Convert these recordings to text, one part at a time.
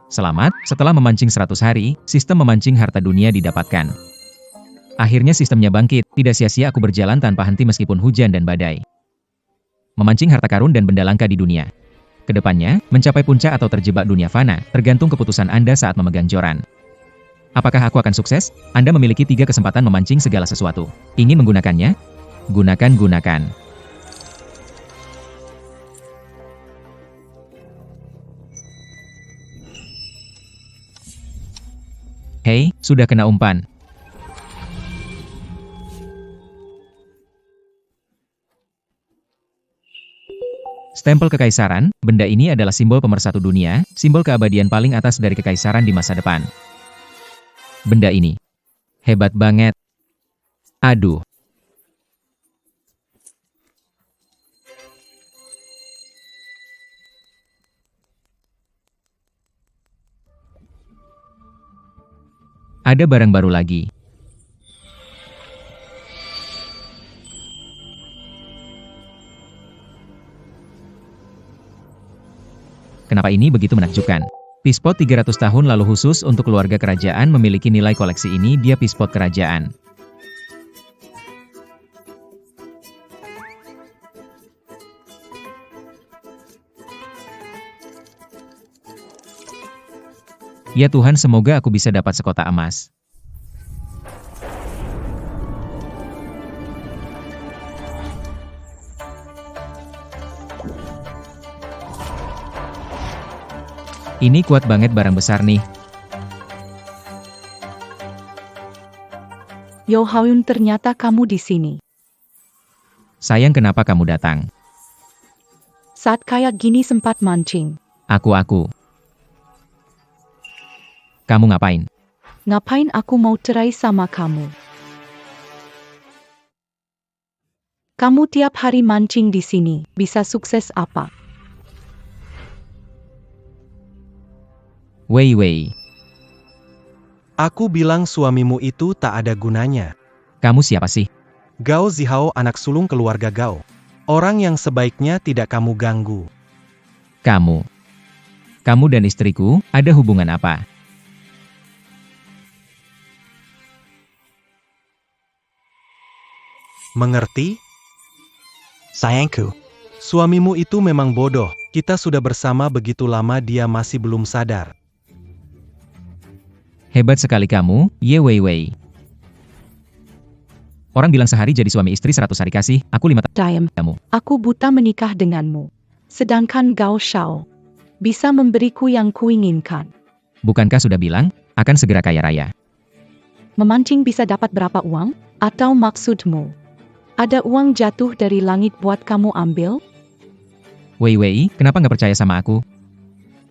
Selamat, setelah memancing 100 hari, sistem memancing harta dunia didapatkan. Akhirnya sistemnya bangkit, tidak sia-sia aku berjalan tanpa henti meskipun hujan dan badai. Memancing harta karun dan benda langka di dunia. Kedepannya, mencapai puncak atau terjebak dunia fana, tergantung keputusan Anda saat memegang joran. Apakah aku akan sukses? Anda memiliki 3 kesempatan memancing segala sesuatu. Ingin menggunakannya? Gunakan. Hei, sudah kena umpan. Stempel Kekaisaran, benda ini adalah simbol pemersatu dunia, simbol keabadian paling atas dari kekaisaran di masa depan. Benda ini hebat banget. Aduh. Ada barang baru lagi. Kenapa ini begitu menakjubkan? Pispot 300 tahun lalu khusus untuk keluarga kerajaan memiliki nilai koleksi ini, dia pispot kerajaan. Ya Tuhan, semoga aku bisa dapat sekota emas. Ini kuat banget, barang besar nih. Yo Haun, ternyata kamu di sini. Sayang, kenapa kamu datang? Saat kayak gini sempat mancing. Aku. Kamu ngapain? Ngapain aku mau cerai sama kamu? Kamu tiap hari mancing di sini, bisa sukses apa? Wei. Aku bilang suamimu itu tak ada gunanya. Kamu siapa sih? Gao Zihao, anak sulung keluarga Gao. Orang yang sebaiknya tidak kamu ganggu. Kamu dan istriku, ada hubungan apa? Mengerti? Sayangku, Suamimu itu memang bodoh. Kita sudah bersama begitu lama, dia masih belum sadar. Hebat sekali kamu, Ye Wei. Orang bilang sehari jadi suami istri 100 hari kasih, aku 5 tahun. Diam, aku buta menikah denganmu. Sedangkan Gao Shao bisa memberiku yang kuinginkan. Bukankah sudah bilang, akan segera kaya raya? Memancing bisa dapat berapa uang? Atau maksudmu, ada uang jatuh dari langit buat kamu ambil? Wei, kenapa nggak percaya sama aku?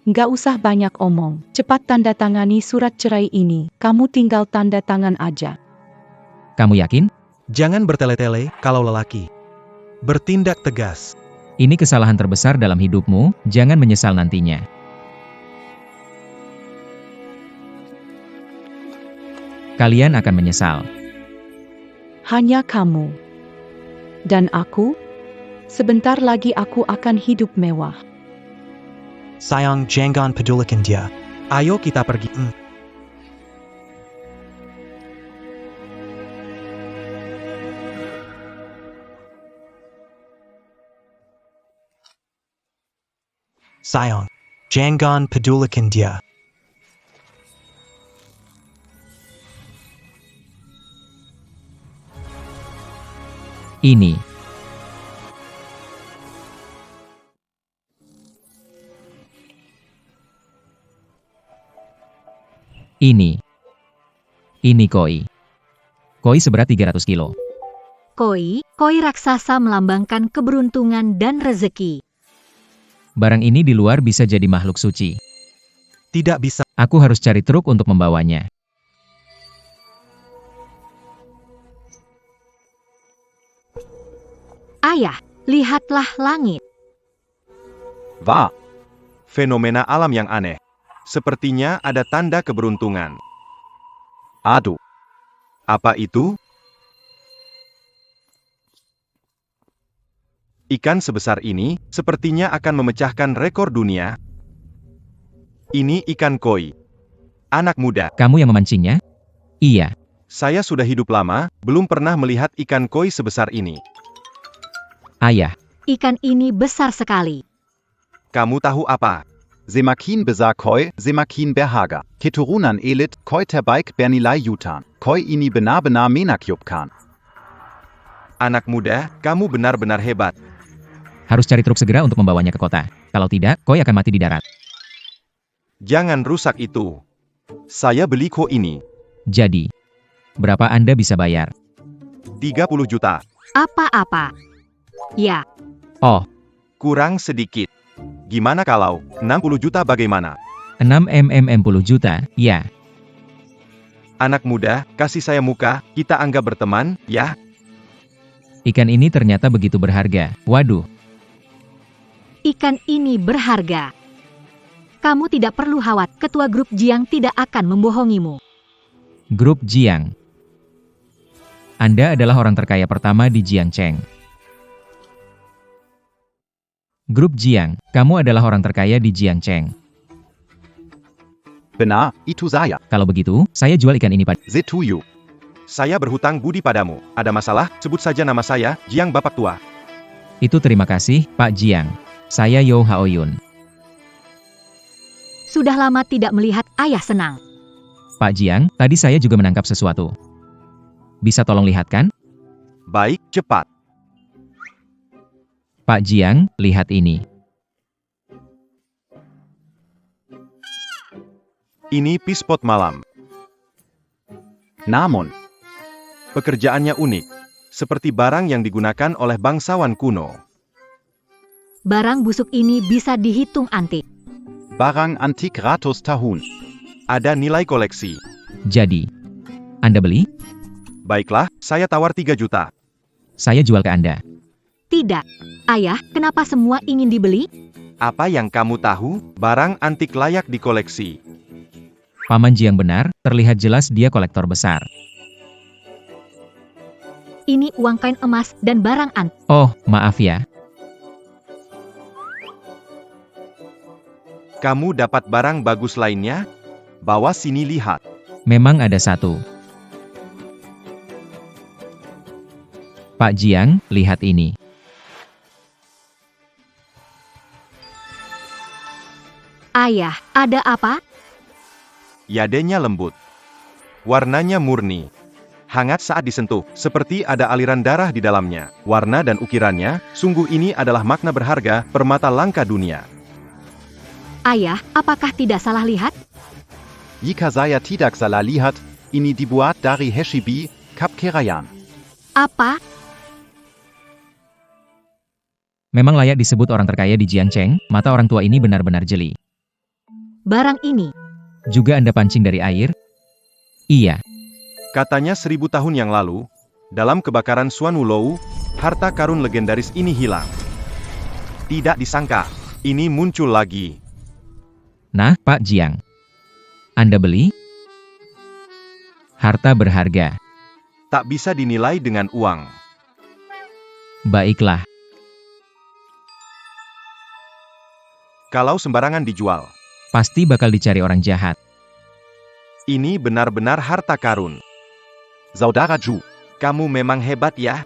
Nggak usah banyak omong, cepat tanda tangani surat cerai ini, kamu tinggal tanda tangan aja. Kamu yakin? Jangan bertele-tele, kalau lelaki. Bertindak tegas. Ini kesalahan terbesar dalam hidupmu, jangan menyesal nantinya. Kalian akan menyesal. Hanya kamu. Dan aku? Sebentar lagi aku akan hidup mewah. sayang jangan pedulikan dia. Ayo kita pergi. Sayang, jangan pedulikan dia. Ini koi. Koi seberat 300 kilo. Koi raksasa melambangkan keberuntungan dan rezeki. Barang ini di luar bisa jadi makhluk suci. Tidak bisa. Aku harus cari truk untuk membawanya. Ayah, lihatlah langit. Wah, fenomena alam yang aneh. Sepertinya ada tanda keberuntungan. Aduh, apa itu? Ikan sebesar ini, sepertinya akan memecahkan rekor dunia. Ini ikan koi. Anak muda, Kamu yang memancingnya? Iya. saya sudah hidup lama, belum pernah melihat ikan koi sebesar ini. Ayah. Ikan ini besar sekali. Kamu tahu apa? Semakin besar koi, semakin berharga. Keturunan elit, koi terbaik bernilai jutaan. Koi ini benar-benar menakyupkan. Anak muda, kamu benar-benar hebat. Harus cari truk segera untuk membawanya ke kota. Kalau tidak, koi akan mati di darat. Jangan rusak itu. Saya beli koi ini. Jadi, berapa Anda bisa bayar? 30 juta. Apa-apa. Ya, Oh, Kurang sedikit. Gimana kalau 60 juta bagaimana? 6 juta, ya. Anak muda, kasih saya muka, kita anggap berteman, ya? Ikan ini ternyata begitu berharga. Waduh, ikan ini berharga. Kamu tidak perlu khawatir, ketua grup Jiang tidak akan membohongimu. grup Jiang. Anda adalah orang terkaya pertama di Jiangcheng. Grup Jiang, kamu adalah orang terkaya di Jiangcheng. Benar, itu saya. Kalau begitu, saya jual ikan ini pada... Setuju. Saya berhutang budi padamu. Ada masalah? Sebut saja nama saya, Jiang Bapak Tua. Itu terima kasih, Pak Jiang. Saya Yo Haoyun. Sudah lama tidak melihat ayah senang. Pak Jiang, tadi saya juga menangkap sesuatu. Bisa tolong lihatkan? Baik, cepat. Pak Jiang, lihat ini. Ini pispot malam. Namun, Pekerjaannya unik. Seperti barang yang digunakan oleh bangsawan kuno. Barang busuk ini bisa dihitung antik. barang antik ratus tahun. Ada nilai koleksi. Jadi, Anda beli? Baiklah, saya tawar 3 juta. Saya jual ke Anda. Tidak. Ayah, kenapa semua ingin dibeli? Apa yang kamu tahu? Barang antik layak dikoleksi. Paman Jiang benar, terlihat jelas dia kolektor besar. Ini uang kain emas dan barang antik. Oh, maaf ya. Kamu dapat barang bagus lainnya? Bawa sini lihat. Memang ada satu. Pak Jiang, lihat ini. Ayah, ada apa? Yadenya lembut. Warnanya murni. Hangat saat disentuh, seperti ada aliran darah di dalamnya. Warna dan ukirannya, sungguh ini adalah makna berharga, permata langka dunia. Ayah, apakah tidak salah lihat? Jika saya tidak salah lihat, ini dibuat dari Heshibi, Kap Kerayan. Apa? Memang layak disebut orang terkaya di Jiangcheng, mata orang tua ini benar-benar jeli. Barang ini. Juga Anda pancing dari air? Iya. Katanya 1000 tahun yang lalu, dalam kebakaran Suan Wulou, harta karun legendaris ini hilang. Tidak disangka, ini muncul lagi. Nah, Pak Jiang. Anda beli? Harta berharga. Tak bisa dinilai dengan uang. Baiklah. Kalau sembarangan dijual. Pasti bakal dicari orang jahat. Ini benar-benar harta karun. Saudara Ju, Kamu memang hebat ya.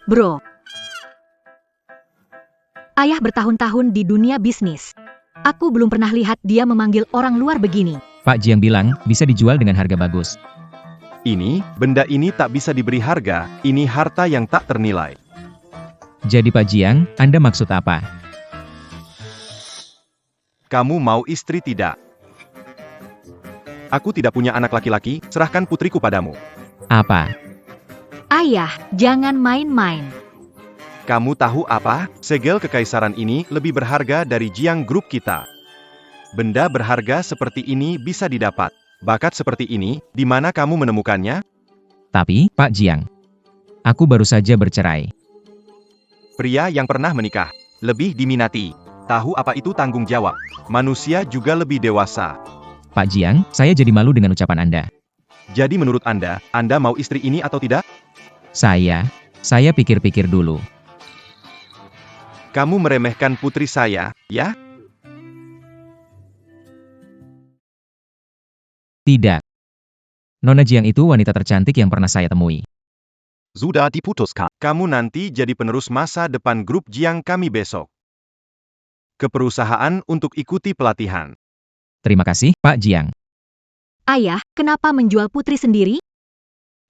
Bro. Ayah bertahun-tahun di dunia bisnis. Aku belum pernah lihat dia memanggil orang luar begini. Pak Jiang bilang, bisa dijual dengan harga bagus. Benda ini tak bisa diberi harga, ini harta yang tak ternilai. Jadi Pak Jiang, Anda maksud apa? Kamu mau istri tidak? Aku tidak punya anak laki-laki, serahkan putriku padamu. Apa? Ayah, jangan main-main. Kamu tahu apa? Segel kekaisaran ini lebih berharga dari Jiang Group kita. Benda berharga seperti ini bisa didapat. Bakat seperti ini, di mana kamu menemukannya? Tapi, Pak Jiang, aku baru saja bercerai. Pria yang pernah menikah, lebih diminati. Tahu apa itu tanggung jawab. Manusia juga lebih dewasa. Pak Jiang, saya jadi malu dengan ucapan Anda. Jadi menurut Anda mau istri ini atau tidak? Saya pikir-pikir dulu. Kamu meremehkan putri saya, ya? Tidak. Nona Jiang itu wanita tercantik yang pernah saya temui. Sudah diputuskan. Kamu nanti jadi penerus masa depan grup Jiang kami besok. Ke perusahaan untuk ikuti pelatihan. Terima kasih, Pak Jiang. Ayah, kenapa menjual putri sendiri?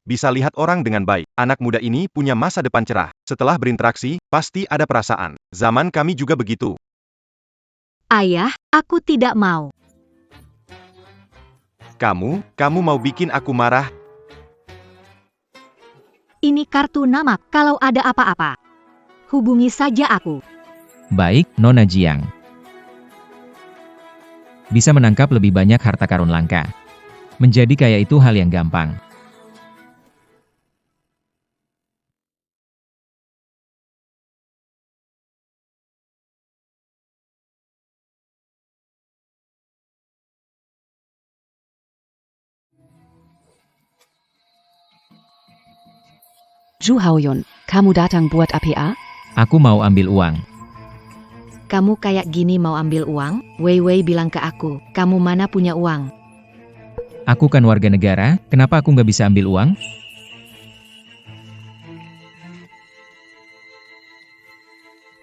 Bisa lihat orang dengan baik. Anak muda ini punya masa depan cerah. Setelah berinteraksi, pasti ada perasaan. Zaman kami juga begitu. Ayah, aku tidak mau. Kamu mau bikin aku marah? Ini kartu nama, kalau ada apa-apa. Hubungi saja aku. Baik, Nona Jiang. Bisa menangkap lebih banyak harta karun langka. Menjadi kaya itu hal yang gampang. Zhu Haoyun, kamu datang buat APA? Aku mau ambil uang. Kamu kayak gini mau ambil uang? Wei Wei bilang ke aku, kamu mana punya uang? Aku kan warga negara, kenapa aku nggak bisa ambil uang?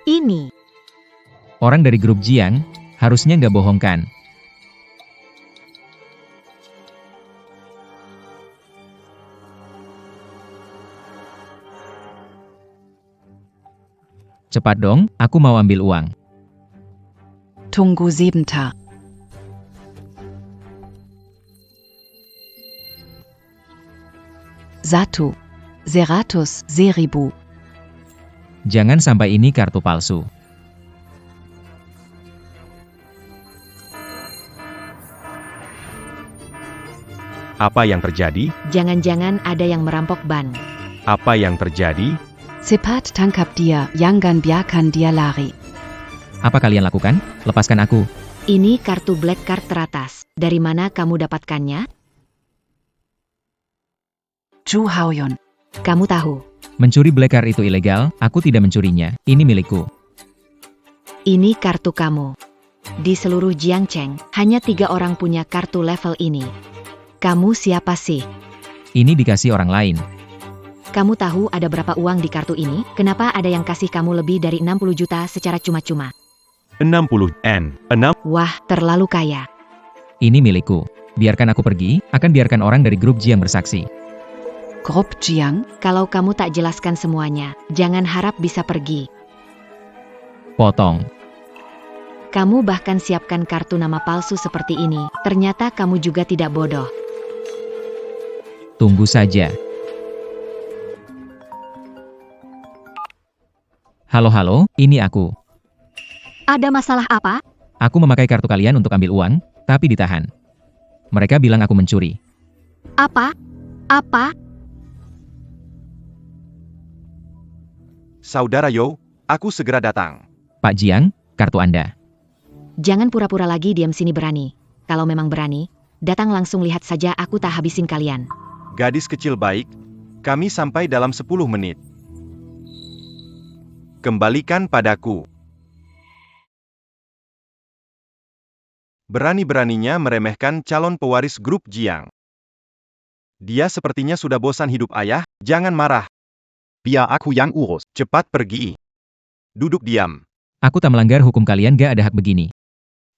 Ini. Orang dari grup Jiang, harusnya nggak bohong kan? Cepat dong, aku mau ambil uang. Tunggu sebentar. Satu. 100.000. Jangan sampai ini kartu palsu. Apa yang terjadi? Jangan-jangan ada yang merampok ban. Apa yang terjadi? Cepat tangkap dia, jangan biarkan dia lari. Apa kalian lakukan? Lepaskan aku. Ini kartu black card teratas. Dari mana kamu dapatkannya? Zhu Haoyun. Kamu tahu. Mencuri black card itu ilegal, aku tidak mencurinya. Ini milikku. Ini kartu kamu. Di seluruh Jiangcheng, hanya 3 orang punya kartu level ini. Kamu siapa sih? Ini dikasih orang lain. Kamu tahu ada berapa uang di kartu ini? Kenapa ada yang kasih kamu lebih dari 60 juta secara cuma-cuma? 60 N. 6. Wah, terlalu kaya. Ini milikku. Biarkan aku pergi, akan biarkan orang dari grup Jiang bersaksi. Grup Jiang? Kalau kamu tak jelaskan semuanya, jangan harap bisa pergi. Potong. Kamu bahkan siapkan kartu nama palsu seperti ini. Ternyata kamu juga tidak bodoh. Tunggu saja. Halo, ini aku. Ada masalah apa? Aku memakai kartu kalian untuk ambil uang, tapi ditahan. Mereka bilang aku mencuri. Apa? Apa? Saudara Yo, aku segera datang. Pak Jiang, kartu Anda. Jangan pura-pura lagi diam sini berani. Kalau memang berani, datang langsung lihat saja aku tak habisin kalian. Gadis kecil baik, kami sampai dalam 10 menit. Kembalikan padaku. Berani-beraninya meremehkan calon pewaris grup Jiang. Dia sepertinya sudah bosan hidup ayah, jangan marah. Biar aku yang urus. Cepat pergi. Duduk diam. Aku tak melanggar hukum kalian, gak ada hak begini.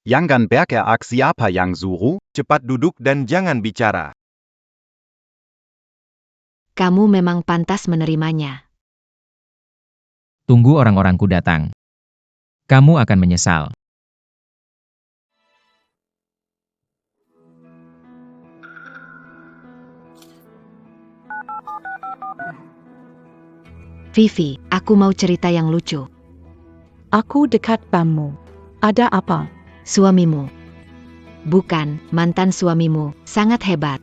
Jangan bergerak siapa yang suruh. Cepat duduk dan jangan bicara. Kamu memang pantas menerimanya. Tunggu orang-orangku datang. Kamu akan menyesal. Vivi, aku mau cerita yang lucu. Aku dekat kamu. Ada apa? Suamimu. Bukan, mantan suamimu, sangat hebat.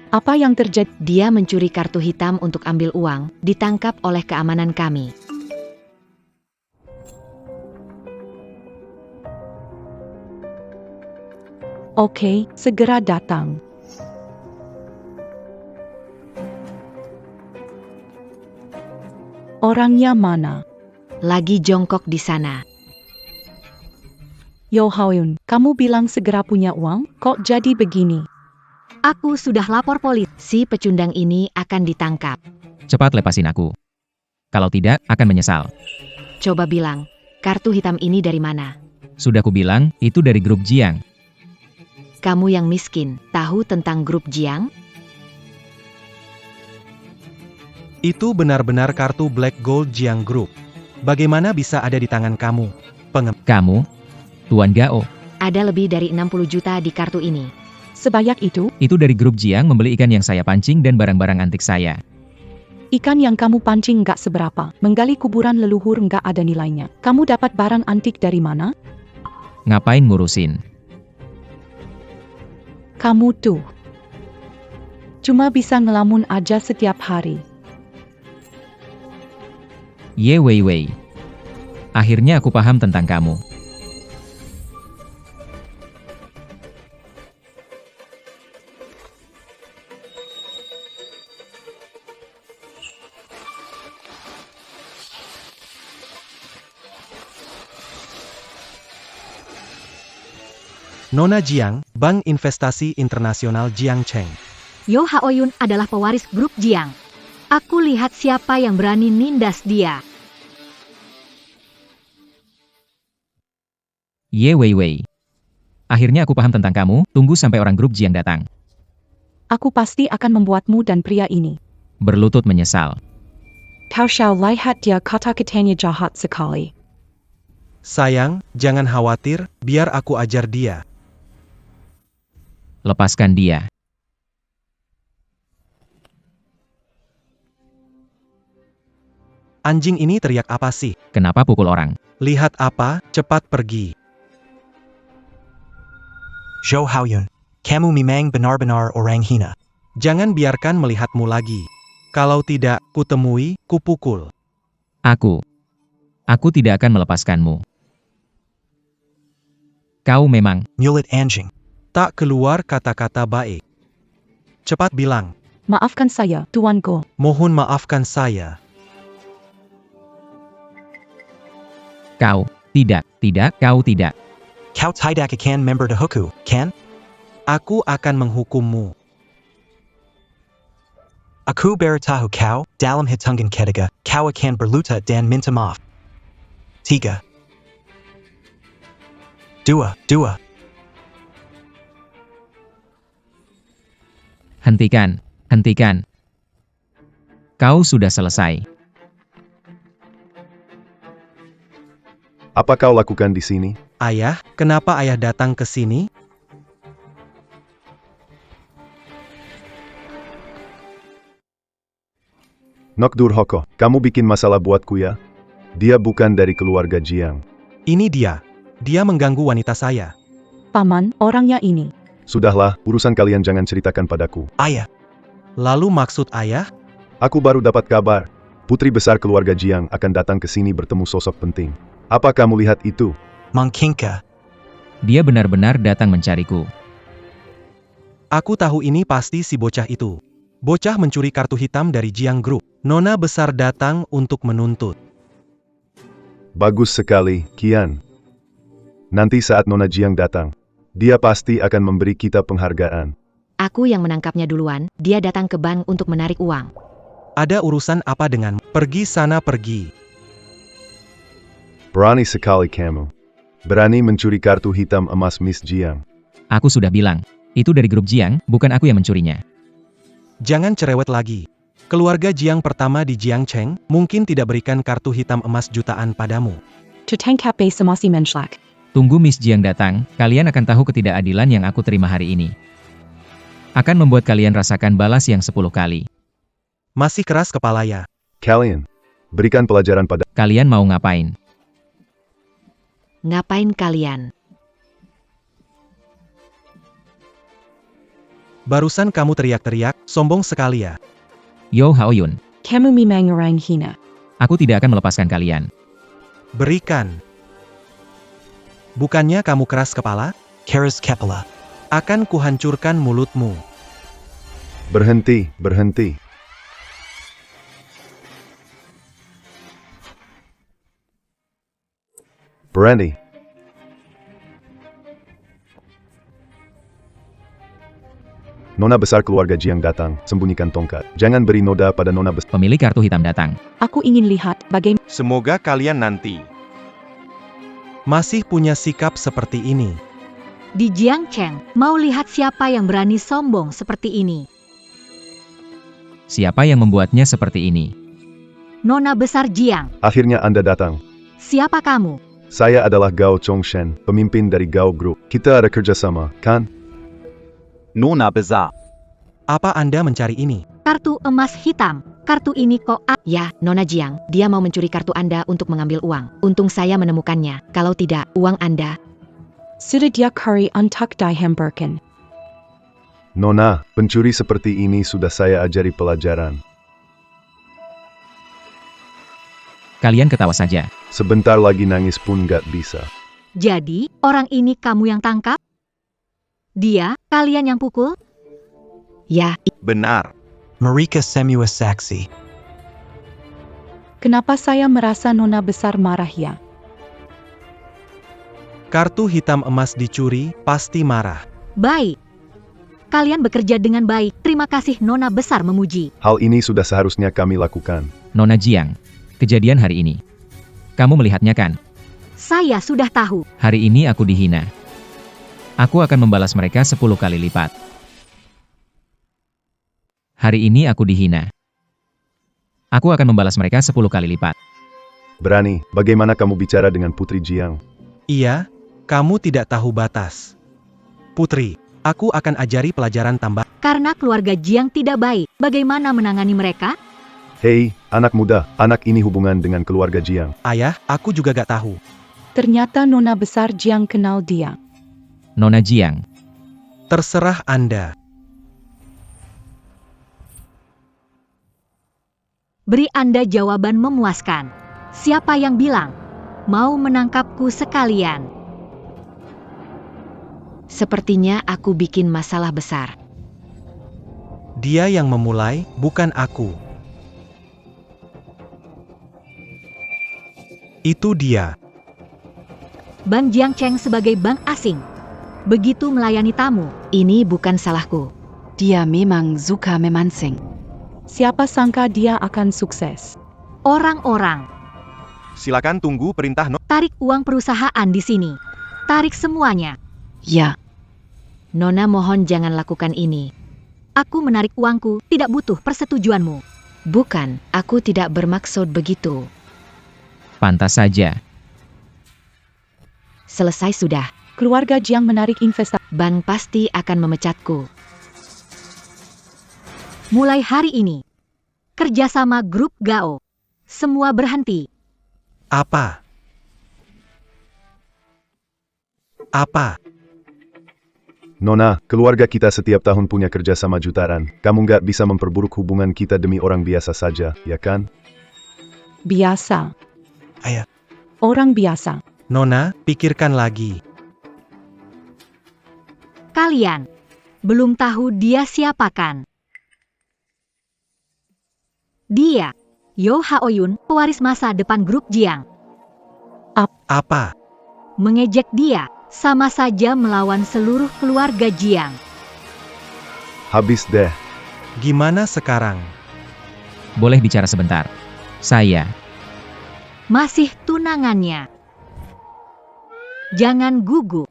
Apa yang terjadi? Dia mencuri kartu hitam untuk ambil uang, ditangkap oleh keamanan kami. Oke, segera datang. Orangnya mana? Lagi jongkok di sana. Yo Haoyun, Kamu bilang segera punya uang, kok jadi begini? Aku sudah lapor polisi. Si pecundang ini akan ditangkap. Cepat lepasin aku. Kalau tidak, akan menyesal. Coba bilang, kartu hitam ini dari mana? Sudah kubilang, itu dari grup Jiang. Kamu yang miskin, tahu tentang grup Jiang? Itu benar-benar kartu Black Gold Jiang Group. Bagaimana bisa ada di tangan kamu? Kamu? Tuan Gao. Ada lebih dari 60 juta di kartu ini. Sebanyak itu, Itu dari grup Jiang membeli ikan yang saya pancing dan barang-barang antik saya. ikan yang kamu pancing nggak seberapa. Menggali kuburan leluhur nggak ada nilainya. Kamu dapat barang antik dari mana? Ngapain ngurusin? Kamu tuh cuma bisa ngelamun aja setiap hari. Ye Wei Wei. Akhirnya aku paham tentang kamu. Nona Jiang, Bank Investasi Internasional Jiang Cheng. Yo Haoyun adalah pewaris grup Jiang. Aku lihat siapa yang berani nindas dia. Ye Wei Wei. Akhirnya aku paham tentang kamu, tunggu sampai orang grup Jiang datang. Aku pasti akan membuatmu dan pria ini. Berlutut menyesal. Kau Xiao lihat dia kata-katanya jahat sekali. Sayang, jangan khawatir, biar aku ajar dia. Lepaskan dia. Anjing ini teriak apa sih? Kenapa pukul orang? Lihat apa, cepat pergi. Zhou Haoyun, kamu memang benar-benar orang hina. Jangan biarkan melihatmu lagi. Kalau tidak, kutemui, kupukul. Aku tidak akan melepaskanmu. Kau memang, Mulut anjing. Tak keluar kata-kata baik. Cepat bilang, Maafkan saya, Tuan Go. mohon maafkan saya. kau, tidak, kau tidak. Kau tidak akan member Huku, kan? Aku akan menghukummu. Aku beritahu kau, dalam hitungan ketiga, kau akan berlutut dan minta maaf. 3, 2. Hentikan. Kau sudah selesai. Apa kau lakukan di sini? Ayah, kenapa ayah datang ke sini? Nokdur Hoko, kamu bikin masalah buatku ya? Dia bukan dari keluarga Jiang. Ini dia. Dia mengganggu wanita saya. Paman, orangnya ini. Sudahlah, urusan kalian jangan ceritakan padaku. Ayah, Lalu maksud ayah? Aku baru dapat kabar. Putri besar keluarga Jiang akan datang ke sini bertemu sosok penting. Apa kamu lihat itu? Mangkingka. Dia benar-benar datang mencariku. Aku tahu ini pasti si bocah itu. Bocah mencuri kartu hitam dari Jiang Group. Nona besar datang untuk menuntut. Bagus sekali, Kian. Nanti saat Nona Jiang datang, dia pasti akan memberi kita penghargaan. Aku yang menangkapnya duluan, dia datang ke bank untuk menarik uang. Ada urusan apa dengan? Pergi sana pergi. Berani sekali kamu. Berani mencuri kartu hitam emas Miss Jiang. Aku sudah bilang, itu dari grup Jiang, bukan aku yang mencurinya. Jangan cerewet lagi. Keluarga Jiang pertama di Jiang Cheng mungkin tidak berikan kartu hitam emas jutaan padamu. Tertangkap semasi menшлak. Tunggu Miss Jiang datang, kalian akan tahu ketidakadilan yang aku terima hari ini. Akan membuat kalian rasakan balas yang 10 kali. Masih keras kepala ya. Kalian, berikan pelajaran pada... Kalian mau ngapain? Ngapain kalian? Barusan kamu teriak-teriak, sombong sekali ya. Yo Haoyun, Kamu memang orang hina. aku tidak akan melepaskan kalian. Berikan. Bukannya kamu keras kepala? Keras kepala. Akan kuhancurkan mulutmu. Berhenti. Berani. Nona besar keluarga Jiang datang, sembunyikan tongkat. Jangan beri noda pada nona besar. Pemilik kartu hitam datang. Aku ingin lihat bagaimana Semoga kalian nanti Masih punya sikap seperti ini. Di Jiangcheng, mau lihat siapa yang berani sombong seperti ini. Siapa yang membuatnya seperti ini? Nona besar Jiang, Akhirnya Anda datang. siapa kamu? Saya adalah Gao Chongshen, pemimpin dari Gao Group. Kita ada kerjasama, kan? Nona besar. Apa Anda mencari ini? Kartu emas hitam. Kartu ini kok Ya, Nona Jiang, dia mau mencuri kartu Anda untuk mengambil uang. Untung saya menemukannya. Kalau tidak, uang Anda. sudah dia curry untuk dihemburkan. Nona, pencuri seperti ini sudah saya ajari pelajaran. Kalian ketawa saja. Sebentar lagi nangis pun gak bisa. Jadi, orang ini kamu yang tangkap? Dia, kalian yang pukul? Ya, benar. Marika semua saksi. Kenapa saya merasa nona besar marah ya? Kartu hitam emas dicuri, pasti marah. baik. Kalian bekerja dengan baik. Terima kasih Nona besar memuji. Hal ini sudah seharusnya kami lakukan. Nona Jiang, kejadian hari ini. Kamu melihatnya kan? Saya sudah tahu. Hari ini aku dihina. Aku akan membalas mereka 10 kali lipat. Hari ini aku dihina. Aku akan membalas mereka 10 kali lipat. Berani, bagaimana kamu bicara dengan Putri Jiang? Iya, kamu tidak tahu batas. Putri, aku akan ajari pelajaran tambah. Karena keluarga Jiang tidak baik, bagaimana menangani mereka? Hei, anak muda, anak ini hubungan dengan keluarga Jiang. Ayah, aku juga gak tahu. Ternyata nona besar Jiang kenal dia. Nona Jiang, Terserah Anda. Beri Anda jawaban memuaskan. Siapa yang bilang mau menangkapku sekalian? Sepertinya aku bikin masalah besar. Dia yang memulai, bukan aku. Itu dia. Bank Jiangcheng sebagai bank asing. Begitu melayani tamu. Ini bukan salahku. Dia memang suka memancing. Siapa sangka dia akan sukses. Orang-orang, Silakan tunggu perintah tarik uang perusahaan di sini. Tarik semuanya. Ya, Nona mohon jangan lakukan ini. Aku menarik uangku, tidak butuh persetujuanmu. Bukan, aku tidak bermaksud begitu. pantas saja. Selesai sudah. Keluarga Jiang menarik investasi. Bank pasti akan memecatku. Mulai hari ini, kerjasama grup Gao. Semua berhenti. Apa? Apa? Nona, keluarga kita setiap tahun punya kerjasama jutaan. Kamu nggak bisa memperburuk hubungan kita demi orang biasa saja, ya kan? Biasa. Ayah. Orang biasa. Nona, pikirkan lagi. Kalian belum tahu dia siapa kan? Dia, Yo Haoyun, pewaris masa depan grup Jiang. Apa? Mengejek dia, sama saja melawan seluruh keluarga Jiang. Habis deh. Gimana sekarang? Boleh bicara sebentar. Saya, Masih tunangannya. Jangan gugup.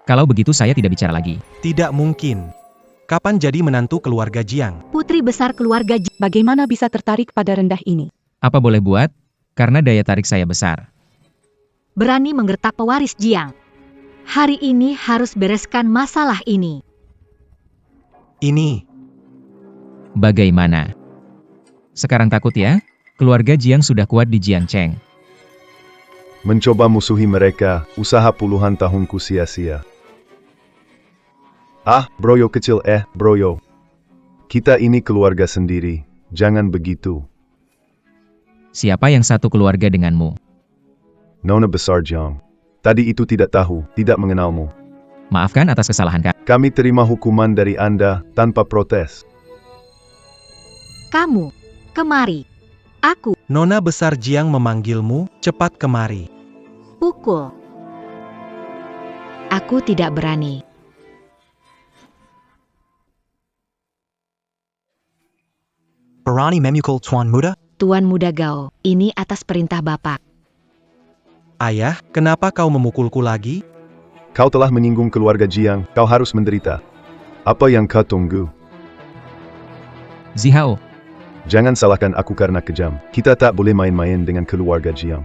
kalau begitu saya tidak bicara lagi. Tidak mungkin. Kapan jadi menantu keluarga Jiang? Putri besar keluarga Jiang. Bagaimana bisa tertarik pada rendah ini? Apa boleh buat? Karena daya tarik saya besar. Berani menggertak pewaris Jiang. Hari ini harus bereskan masalah ini. Ini. Bagaimana? Sekarang takut ya? Keluarga Jiang sudah kuat di Jiangcheng. Mencoba musuhi mereka, usaha puluhan tahunku sia-sia. Ah, broyo kecil broyo. Kita ini keluarga sendiri, jangan begitu. Siapa yang satu keluarga denganmu? Nona besar Jiang. Tadi itu tidak tahu, tidak mengenalmu. Maafkan atas kesalahan Kak. Kami terima hukuman dari Anda, tanpa protes. Kamu, kemari. Aku, Nona besar Jiang memanggilmu, cepat kemari. pukul. Aku tidak berani. Barani memukul Tuan Muda? Tuan Muda Gao, ini atas perintah Bapak. Ayah, kenapa kau memukulku lagi? Kau telah menyinggung keluarga Jiang, kau harus menderita. Apa yang kau tunggu? Zihao, Jangan salahkan aku karena kejam. Kita tak boleh main-main dengan keluarga Jiang.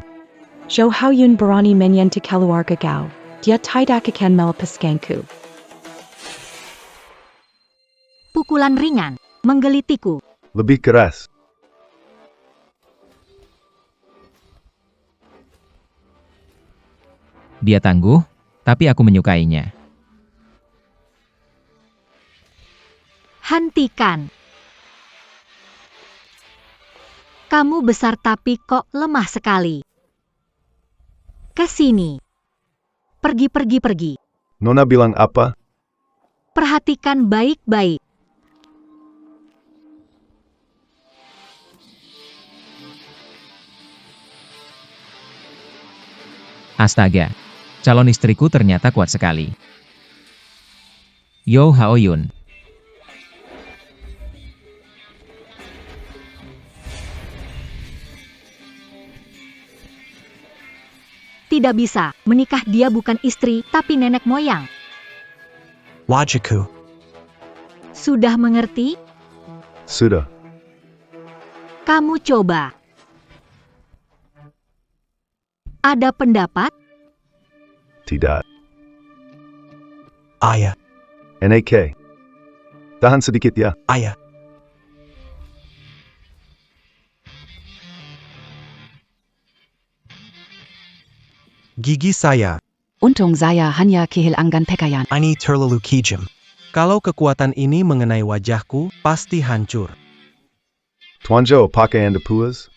Zhou Haoyun berani menyentuh keluarga Gao. Dia tidak akan melepaskanku. Pukulan ringan, menggelitiku. Lebih keras. dia tangguh, tapi aku menyukainya. Hentikan. Kamu besar tapi kok lemah sekali. Ke sini. Pergi. Nona bilang apa? Perhatikan baik-baik. Astaga, calon istriku ternyata kuat sekali. Yo Haoyun. Tidak bisa, menikah dia bukan istri, tapi nenek moyang. Wajahku. Sudah mengerti? Sudah. Kamu coba. Ada pendapat? Tidak. Ayah. NAK. Tahan sedikit ya. Ayah. Gigi saya. Untung saya hanya kehilangan pakaian. Ini terlalu kejam. Kalau kekuatan ini mengenai wajahku, pasti hancur. Tuan Zhou pakai anda puas?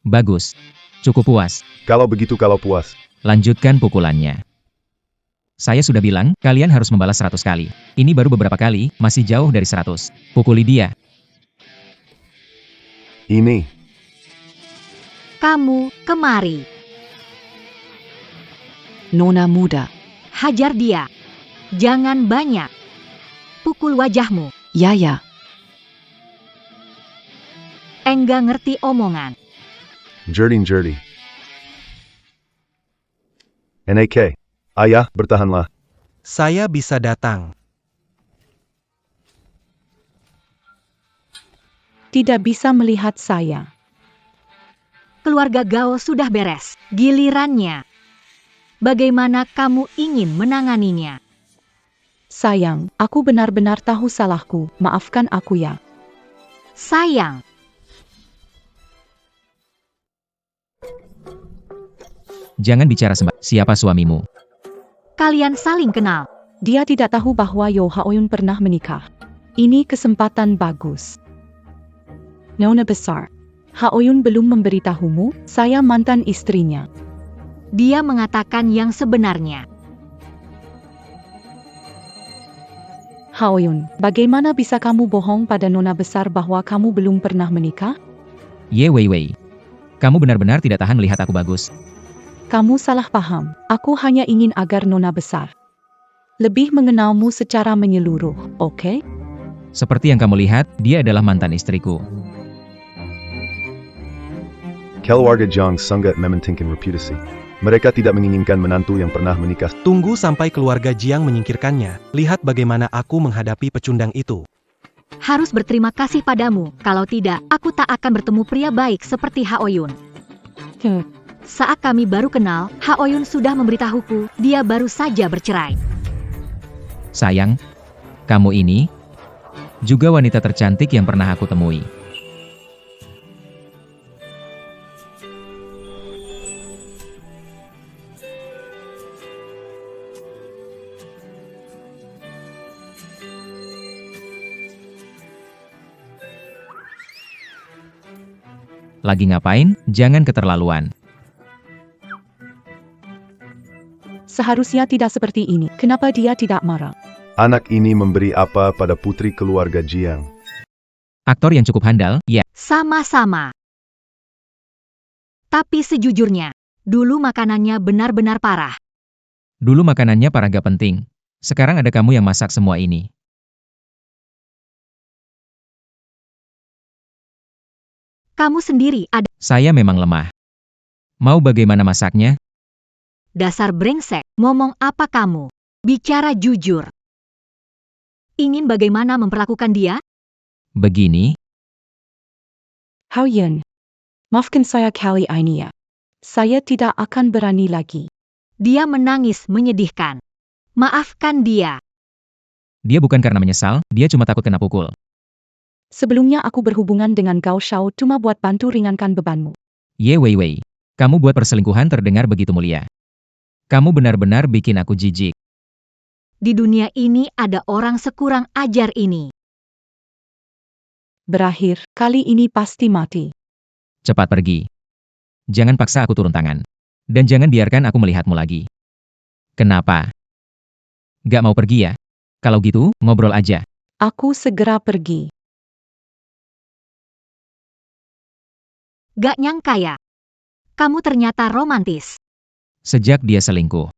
Bagus. Cukup puas. Kalau begitu kalau puas. Lanjutkan pukulannya. Saya sudah bilang, kalian harus membalas 100 kali. Ini baru beberapa kali, masih jauh dari 100. Pukuli dia. Ini. Kamu, kemari. Nona muda. Hajar dia. Jangan banyak. Pukul wajahmu. Ya. Enggak ngerti omongan. Jerdy. NAK. Ayah, bertahanlah. Saya bisa datang. Tidak bisa melihat saya. Keluarga Gao sudah beres. Gilirannya. Bagaimana kamu ingin menanganinya? Sayang, aku benar-benar tahu salahku. Maafkan aku ya. Sayang. Jangan bicara sembarangan. Siapa suamimu? Kalian saling kenal. Dia tidak tahu bahwa Yo Haoyun pernah menikah. Ini kesempatan bagus. Nona besar. Haoyun belum memberitahumu, saya mantan istrinya. Dia mengatakan yang sebenarnya. Haoyun, bagaimana bisa kamu bohong pada Nona besar bahwa kamu belum pernah menikah? Ye Wei. Kamu benar-benar tidak tahan melihat aku bagus. Kamu salah paham. Aku hanya ingin agar Nona besar lebih mengenalmu secara menyeluruh, oke? Seperti yang kamu lihat, dia adalah mantan istriku. Keluarga Jiang sangat mementingkan reputasi. Mereka tidak menginginkan menantu yang pernah menikah. Tunggu sampai keluarga Jiang menyingkirkannya. Lihat bagaimana aku menghadapi pecundang itu. Harus berterima kasih padamu. Kalau tidak, aku tak akan bertemu pria baik seperti Haoyun. Saat kami baru kenal, Haoyun sudah memberitahuku, dia baru saja bercerai. Sayang, kamu ini juga wanita tercantik yang pernah aku temui. Lagi ngapain? Jangan keterlaluan. Seharusnya tidak seperti ini. Kenapa dia tidak marah? Anak ini memberi apa pada putri keluarga Jiang? Aktor yang cukup handal, ya. Sama-sama. Tapi sejujurnya, dulu makanannya benar-benar parah. Dulu makanannya parah gak penting. Sekarang ada kamu yang masak semua ini. Kamu sendiri ada Saya memang lemah. Mau bagaimana masaknya? dasar brengsek. Ngomong apa kamu? Bicara jujur. Ingin bagaimana memperlakukan dia? Begini, Hao Yun, maafkan saya kali ini ya. Saya tidak akan berani lagi. Dia menangis menyedihkan. Maafkan dia. dia bukan karena menyesal, dia cuma takut kena pukul. Sebelumnya aku berhubungan dengan Gao Shao cuma buat bantu ringankan bebanmu. Ye Wei Wei. Kamu buat perselingkuhan terdengar begitu mulia. Kamu benar-benar bikin aku jijik. Di dunia ini ada orang sekurang ajar ini. Berakhir, kali ini pasti mati. Cepat pergi. Jangan paksa aku turun tangan. Dan jangan biarkan aku melihatmu lagi. Kenapa? Gak mau pergi ya? Kalau gitu, ngobrol aja. Aku segera pergi. Gak nyangka ya. Kamu ternyata romantis. Sejak dia selingkuh.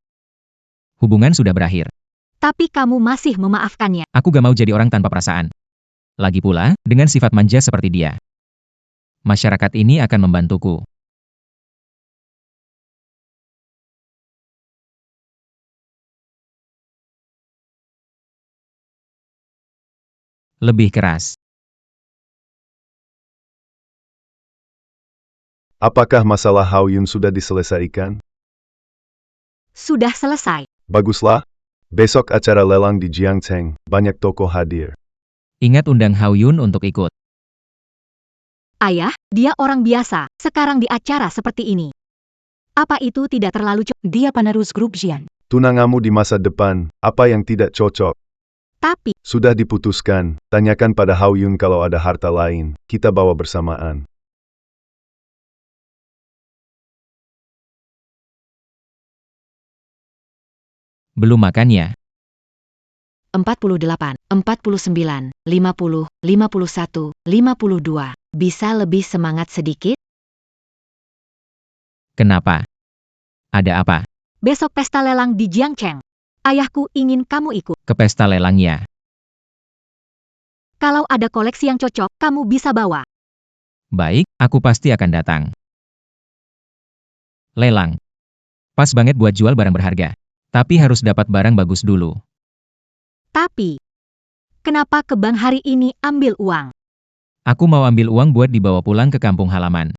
Hubungan sudah berakhir. Tapi kamu masih memaafkannya. Aku gak mau jadi orang tanpa perasaan. Lagi pula, dengan sifat manja seperti dia. Masyarakat ini akan membantuku. Lebih keras. Apakah masalah Hao Yun sudah diselesaikan? Sudah selesai. Baguslah. Besok acara lelang di Jiangcheng, banyak tokoh hadir. Ingat undang Hao Yun untuk ikut. Ayah, dia orang biasa, sekarang di acara seperti ini. Apa itu tidak terlalu Dia penerus grup Jian. Tunangamu di masa depan, apa yang tidak cocok? Tapi, Sudah diputuskan, tanyakan pada Hao Yun kalau ada harta lain, kita bawa bersamaan. Belum makan ya? 48, 49, 50, 51, 52. Bisa lebih semangat sedikit? Kenapa? Ada apa? besok pesta lelang di Jiangcheng. Ayahku ingin kamu ikut. Ke pesta lelangnya. Kalau ada koleksi yang cocok, kamu bisa bawa. Baik, aku pasti akan datang. Lelang. Pas banget buat jual barang berharga. Tapi harus dapat barang bagus dulu. Tapi, kenapa ke bank hari ini ambil uang? Aku mau ambil uang buat dibawa pulang ke kampung halaman.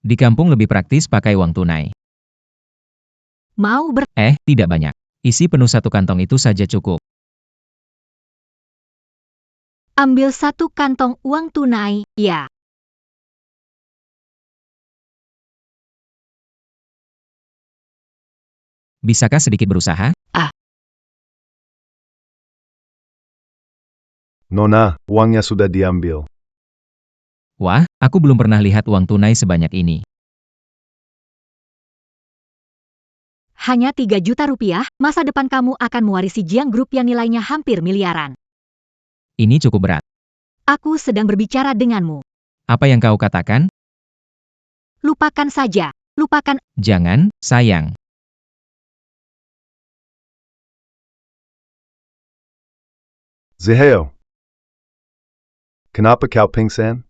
Di kampung lebih praktis pakai uang tunai. Mau Tidak banyak. Isi penuh satu kantong itu saja cukup. ambil satu kantong uang tunai, ya. Bisakah sedikit berusaha? Nona, uangnya sudah diambil. Wah, aku belum pernah lihat uang tunai sebanyak ini. Hanya 3 juta rupiah, masa depan kamu akan mewarisi Jiang Group yang nilainya hampir miliaran. Ini cukup berat. Aku sedang berbicara denganmu. Apa yang kau katakan? Lupakan saja. Lupakan. Jangan, sayang. Zihao. Kenapa kau pingsan?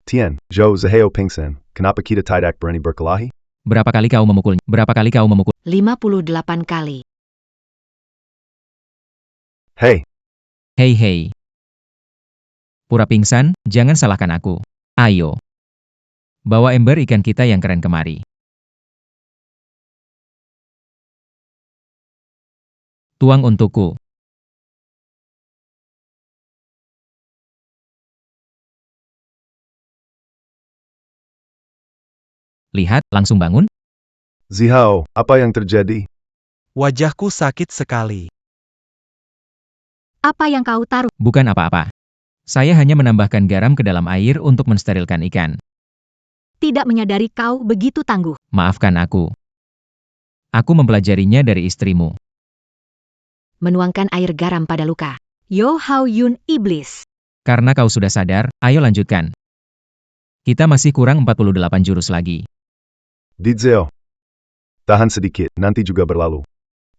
Tian, Zhou Zihao pingsan. Kenapa kita tidak berani berkelahi? Berapa kali kau memukulnya? Berapa kali kau memukul? 58 kali. Hei, Hei hei. Pura pingsan, jangan salahkan aku. Ayo. Bawa ember ikan kita yang keren kemari. Tuang untukku. Lihat, langsung bangun. Zihao, apa yang terjadi? Wajahku sakit sekali. Apa yang kau taruh? Bukan apa-apa. Saya hanya menambahkan garam ke dalam air untuk mensterilkan ikan. Tidak menyadari kau begitu tangguh. Maafkan aku. Aku mempelajarinya dari istrimu. Menuangkan air garam pada luka. Yo Hao Yun iblis. Karena kau sudah sadar, ayo lanjutkan. Kita masih kurang 48 jurus lagi. Dizeo. Tahan sedikit, nanti juga berlalu.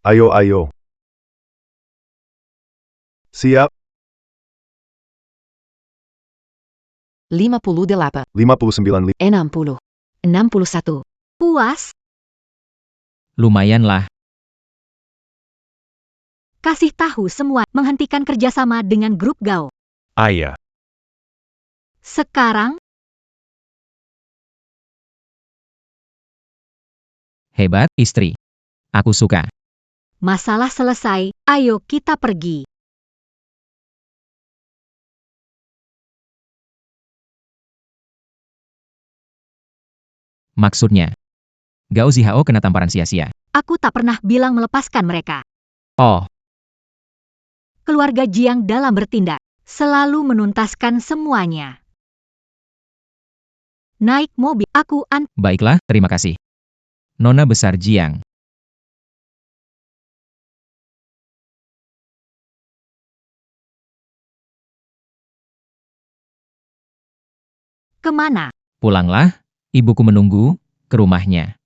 Ayo, ayo. Siap. 58, 59, 60, 61. Puas? Lumayanlah. Kasih tahu semua menghentikan kerjasama dengan grup Gao. Ayah. Sekarang, Hebat, istri. Aku suka. masalah selesai, ayo kita pergi. Maksudnya, Gao Zihao kena tamparan sia-sia. Aku tak pernah bilang melepaskan mereka. Oh, Keluarga Jiang dalam bertindak, selalu menuntaskan semuanya. Naik mobil, aku baiklah, terima kasih. Nona besar Jiang. kemana? Pulanglah, ibuku menunggu, ke rumahnya.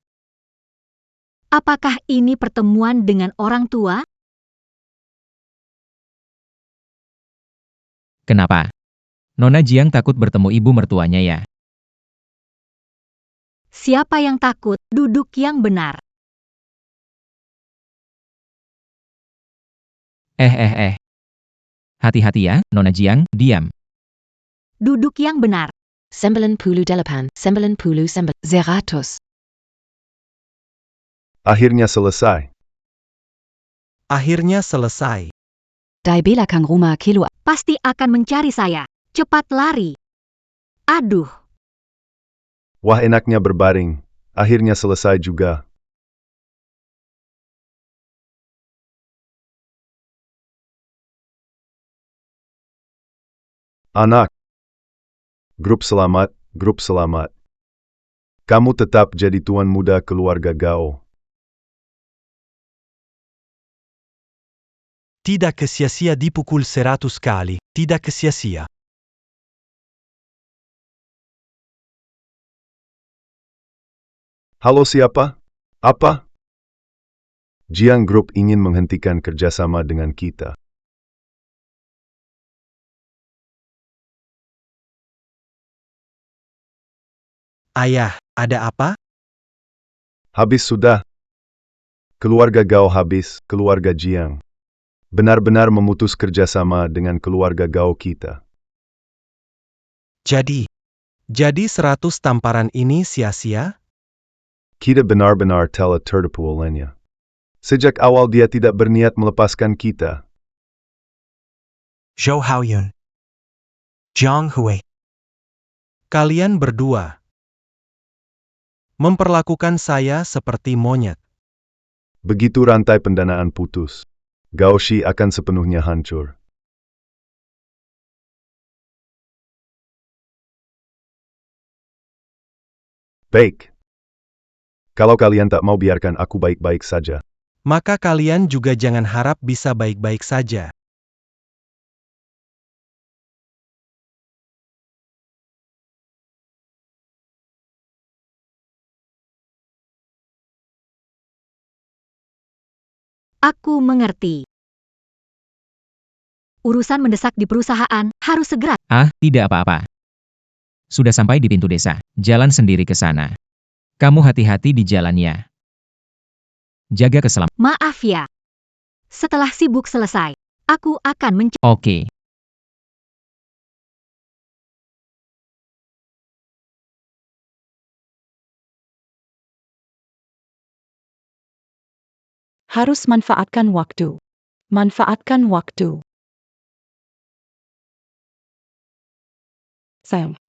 Apakah ini pertemuan dengan orang tua? Kenapa? Nona Jiang takut bertemu ibu mertuanya ya? Siapa yang takut, duduk yang benar. Hati-hati ya, Nona Jiang, diam. Duduk yang benar. 98, 99, Zeratus. Akhirnya selesai. Akhirnya selesai. Dai bela kang rumah kilo. Pasti akan mencari saya. Cepat lari. Aduh, Wah enaknya berbaring. Akhirnya selesai juga. Anak. Grup selamat, grup selamat. Kamu tetap jadi tuan muda keluarga Gao. Tidak sia-sia dipukul 100 kali. Tidak sia-sia. Halo siapa? Apa? Jiang Group ingin menghentikan kerjasama dengan kita. Ayah, ada apa? Habis sudah. Keluarga Gao habis, keluarga Jiang. Benar-benar memutus kerjasama dengan keluarga Gao kita. Jadi 100 tamparan ini sia-sia? Kita benar-benar telah tertipu olehnya. Sejak awal dia tidak berniat melepaskan kita. Zhou Haoyun. Jiang Hui. Kalian berdua memperlakukan saya seperti monyet. Begitu rantai pendanaan putus, Gao Shi akan sepenuhnya hancur. Baik. Kalau kalian tak mau biarkan aku baik-baik saja. Maka kalian juga jangan harap bisa baik-baik saja. aku mengerti. Urusan mendesak di perusahaan harus segera. Ah, tidak apa-apa. Sudah sampai di pintu desa. Jalan sendiri ke sana. Kamu hati-hati di jalannya. Jaga keselamatan. Maaf ya. Setelah sibuk selesai, aku akan Oke. Harus manfaatkan waktu. Manfaatkan waktu. Sayang.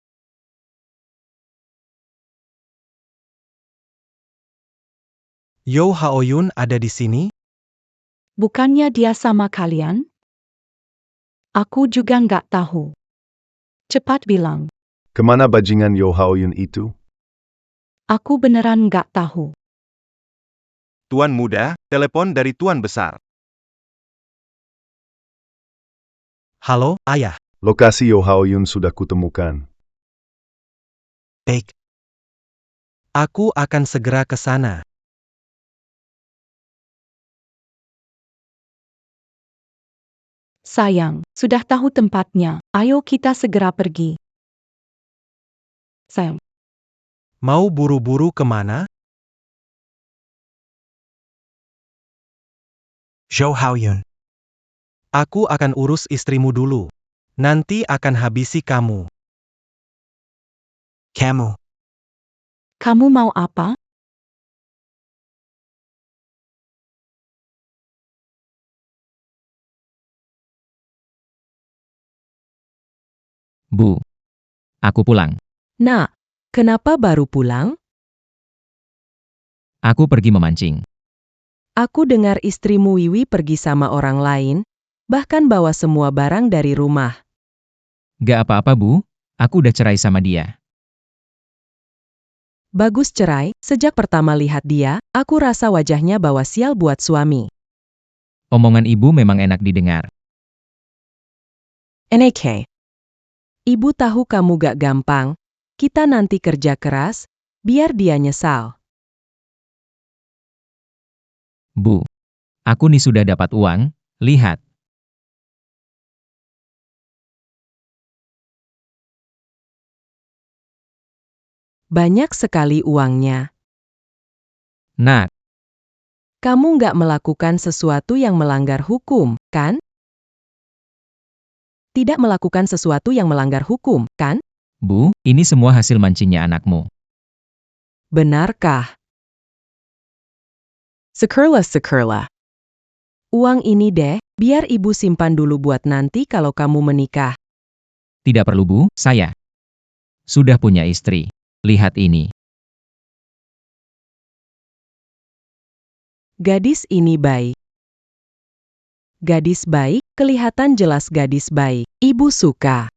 Yo Haoyun ada di sini? Bukannya dia sama kalian? Aku juga nggak tahu. Cepat bilang. Kemana bajingan Yo Haoyun itu? Aku beneran nggak tahu. Tuan muda, telepon dari tuan besar. Halo, ayah. Lokasi Yo Haoyun sudah kutemukan. Baik. Aku akan segera ke sana. Sayang, sudah tahu tempatnya. Ayo kita segera pergi. Sayang. Mau buru-buru kemana? Zhou Haoyun. Aku akan urus istrimu dulu. Nanti akan habisi kamu. Kamu. Kamu mau apa? Bu. Aku pulang. Nak, kenapa baru pulang? Aku pergi memancing. Aku dengar istrimu Wiwi pergi sama orang lain, bahkan bawa semua barang dari rumah. Gak apa-apa, Bu. Aku udah cerai sama dia. Bagus cerai, sejak pertama lihat dia, aku rasa wajahnya bawa sial buat suami. Omongan ibu memang enak didengar. NK. Ibu tahu kamu gak gampang, kita nanti kerja keras, biar dia nyesal. Bu. Aku nih sudah dapat uang, lihat. Banyak sekali uangnya. Nak. Kamu gak melakukan sesuatu yang melanggar hukum, kan? Tidak melakukan sesuatu yang melanggar hukum, kan? Bu, ini semua hasil mancingnya anakmu. Benarkah? Sekerla. Uang ini deh, biar ibu simpan dulu buat nanti kalau kamu menikah. Tidak perlu, Bu, saya sudah punya istri. Lihat ini. Gadis ini baik. Gadis baik, kelihatan jelas gadis baik. Ibu suka.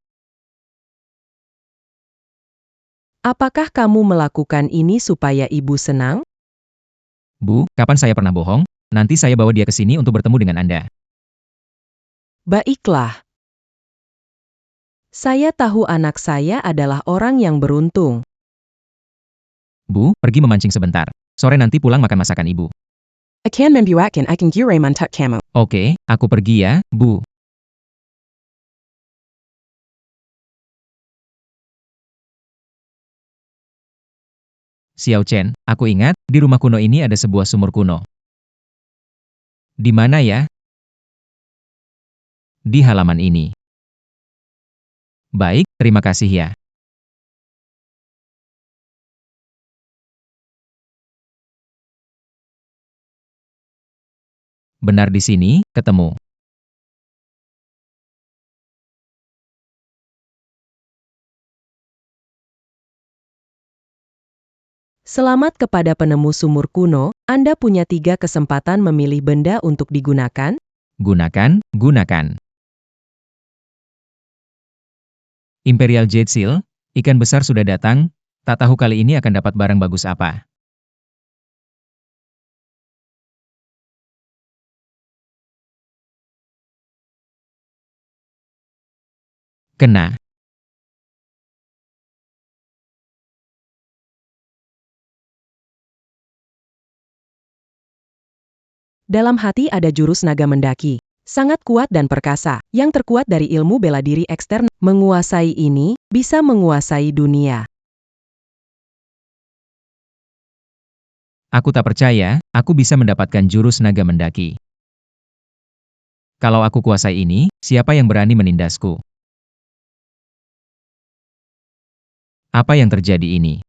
Apakah kamu melakukan ini supaya ibu senang? Bu, kapan saya pernah bohong? Nanti saya bawa dia ke sini untuk bertemu dengan Anda. Baiklah. Saya tahu anak saya adalah orang yang beruntung. Bu, pergi memancing sebentar. Sore nanti pulang makan masakan ibu. Akan membuatkan akan gure mantak kamu. Oke, aku pergi ya, Bu. Xiao Chen, aku ingat, di rumah kuno ini ada sebuah sumur kuno. Di mana ya? Di halaman ini. Baik, terima kasih ya. Benar di sini, ketemu. Selamat kepada penemu sumur kuno, Anda punya 3 kesempatan memilih benda untuk digunakan. Gunakan. Imperial Jade Seal, ikan besar sudah datang, tak tahu kali ini akan dapat barang bagus apa. Kena. Dalam hati ada jurus naga mendaki. Sangat kuat dan perkasa, yang terkuat dari ilmu bela diri ekstern. Menguasai ini, bisa menguasai dunia. Aku tak percaya, aku bisa mendapatkan jurus naga mendaki. Kalau aku kuasai ini, siapa yang berani menindasku? Apa yang terjadi ini?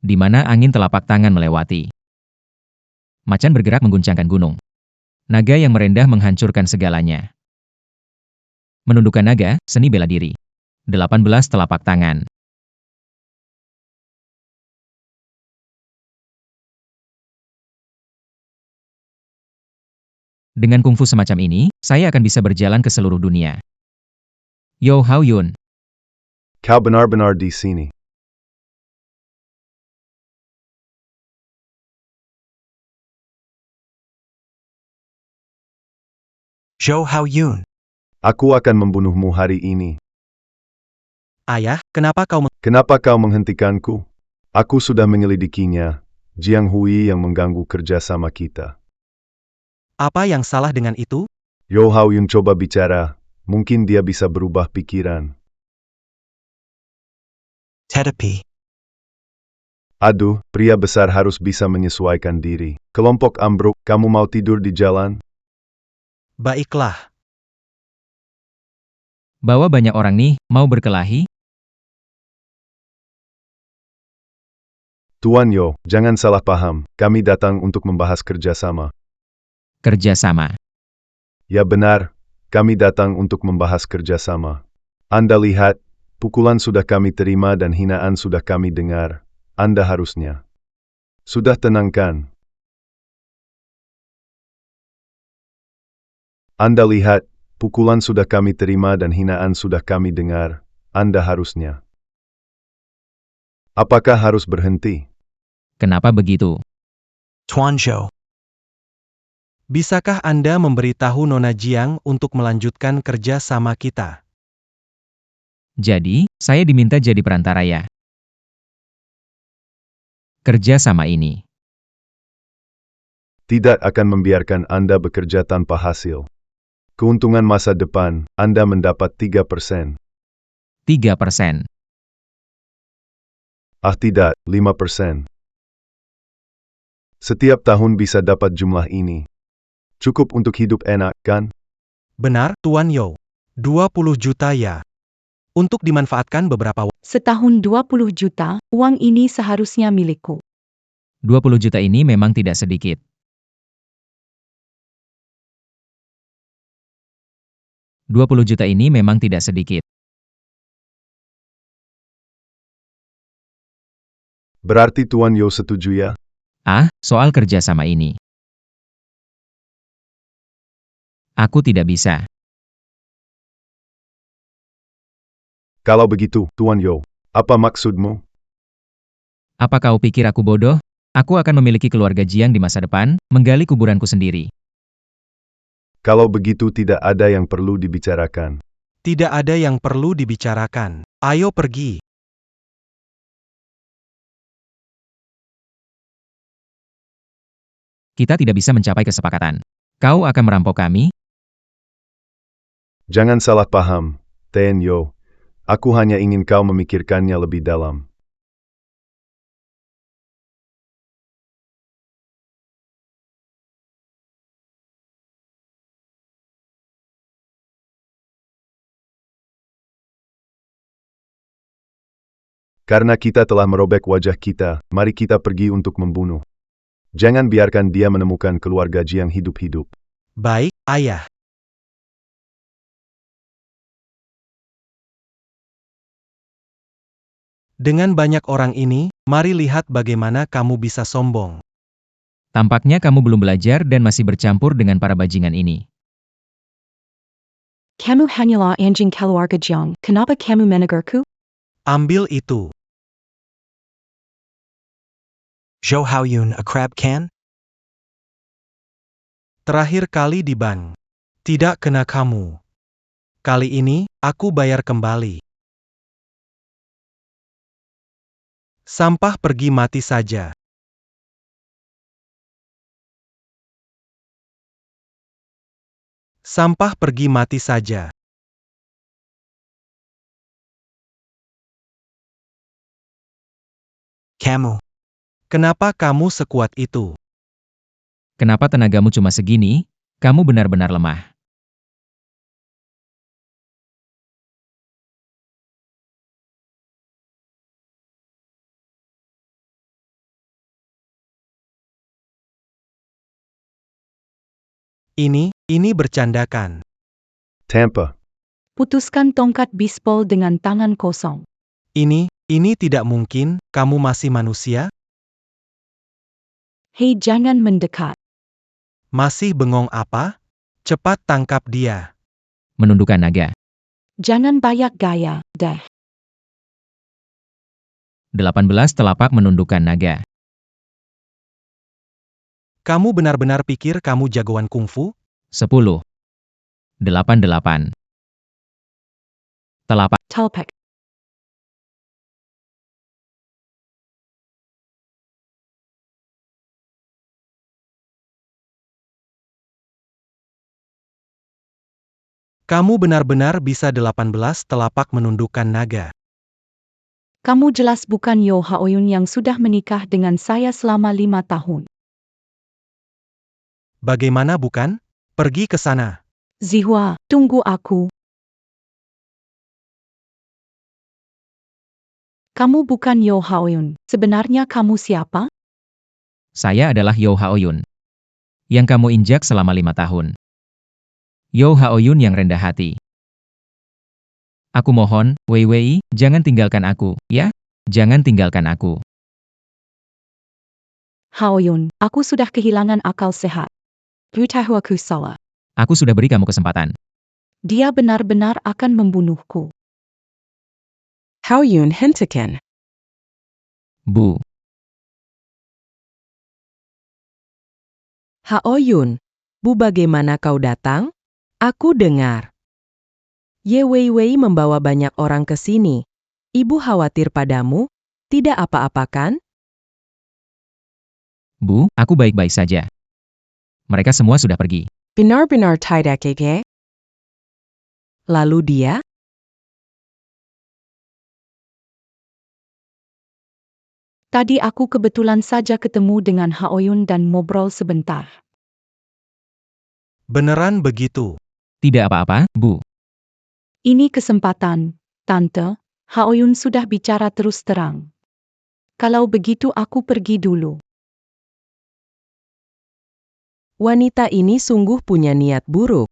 Di mana angin telapak tangan melewati. Macan bergerak mengguncangkan gunung. Naga yang merendah menghancurkan segalanya. Menundukkan naga, seni bela diri. 18 telapak tangan. Dengan kungfu semacam ini, saya akan bisa berjalan ke seluruh dunia. Yo Haoyun. Kau benar-benar di sini. Zhou Haoyun. Aku akan membunuhmu hari ini. Ayah, kenapa kau Kenapa kau menghentikanku? Aku sudah menyelidikinya. Jiang Hui yang mengganggu kerjasama kita. Apa yang salah dengan itu? Yo Hao Yun coba bicara, mungkin dia bisa berubah pikiran. Tetapi, Aduh, pria besar harus bisa menyesuaikan diri. Kelompok ambruk, kamu mau tidur di jalan? Baiklah. Bawa banyak orang nih, mau berkelahi? Tuan Yo, jangan salah paham, kami datang untuk membahas kerjasama. Kerjasama. Ya benar, kami datang untuk membahas kerjasama. Anda lihat, pukulan sudah kami terima dan hinaan sudah kami dengar. Anda harusnya sudah tenangkan. Anda lihat, pukulan sudah kami terima dan hinaan sudah kami dengar. Anda harusnya. Apakah harus berhenti? Kenapa begitu? Tuan Zhou, Bisakah Anda memberitahu Nona Jiang untuk melanjutkan kerja sama kita? Jadi, saya diminta jadi perantara ya. Kerja sama ini. Tidak akan membiarkan Anda bekerja tanpa hasil. Keuntungan masa depan, Anda mendapat 3%. 3%. Ah tidak, 5%. Setiap tahun bisa dapat jumlah ini. Cukup untuk hidup enak, kan? Benar, Tuan Yo. 20 juta ya. Untuk dimanfaatkan beberapa waktu. Setahun 20 juta, uang ini seharusnya milikku. 20 juta ini memang tidak sedikit. $20 juta ini memang tidak sedikit. Berarti Tuan Yo setuju ya? Ah, soal kerja sama ini. Aku tidak bisa. Kalau begitu, Tuan Yo, apa maksudmu? Apa kau pikir aku bodoh? Aku akan memiliki keluarga Jiang di masa depan, menggali kuburanku sendiri. Kalau begitu tidak ada yang perlu dibicarakan. Tidak ada yang perlu dibicarakan. Ayo pergi. Kita tidak bisa mencapai kesepakatan. Kau akan merampok kami? Jangan salah paham, Ten Yo. Aku hanya ingin kau memikirkannya lebih dalam. Karena kita telah merobek wajah kita, mari kita pergi untuk membunuh. Jangan biarkan dia menemukan keluarga Jiang hidup-hidup. Baik, ayah. Dengan banyak orang ini, mari lihat bagaimana kamu bisa sombong. Tampaknya kamu belum belajar dan masih bercampur dengan para bajingan ini. Kamu hanyalah anjing keluarga Jiang, kenapa kamu menegurku? Ambil itu. Zhou Haoyun a crab can? Terakhir kali di bank. Tidak kena kamu. Kali ini, aku bayar kembali. Sampah pergi mati saja. Sampah pergi mati saja. Kamu. Kenapa kamu sekuat itu? Kenapa tenagamu cuma segini? Kamu benar-benar lemah. Ini bercandakan. Tampa. Putuskan tongkat bisbol dengan tangan kosong. Ini tidak mungkin, kamu masih manusia? Hei, jangan mendekat. Masih bengong apa? Cepat tangkap dia. Menundukkan naga. Jangan banyak gaya, deh. 18 telapak menundukkan naga. Kamu benar-benar pikir kamu jagoan kungfu? 10. 88. Telapak. Telpek. Kamu benar-benar bisa 18 telapak menundukkan naga. Kamu jelas bukan Yo Haoyun yang sudah menikah dengan saya selama 5 tahun. Bagaimana bukan? Pergi ke sana. Zihua, tunggu aku. Kamu bukan Yo Haoyun. Sebenarnya kamu siapa? Saya adalah Yo Haoyun. Yang kamu injak selama 5 tahun. Yo Haoyun yang rendah hati. Aku mohon, Wei Wei, jangan tinggalkan aku, ya? Jangan tinggalkan aku. Haoyun, aku sudah kehilangan akal sehat. Beritahu aku salah. Aku sudah beri kamu kesempatan. Dia benar-benar akan membunuhku. Haoyun hentikan. Bu. Haoyun, Bu bagaimana kau datang? Aku dengar. Ye Wei Wei membawa banyak orang ke sini. Ibu khawatir padamu? Tidak apa-apa kan? Bu, aku baik-baik saja. Mereka semua sudah pergi. Benar-benar tidak keke. Lalu dia? Tadi aku kebetulan saja ketemu dengan Haoyun dan ngobrol sebentar. Beneran begitu? Tidak apa-apa, Bu. Ini kesempatan, Tante. Haoyun sudah bicara terus terang. Kalau begitu aku pergi dulu. Wanita ini sungguh punya niat buruk.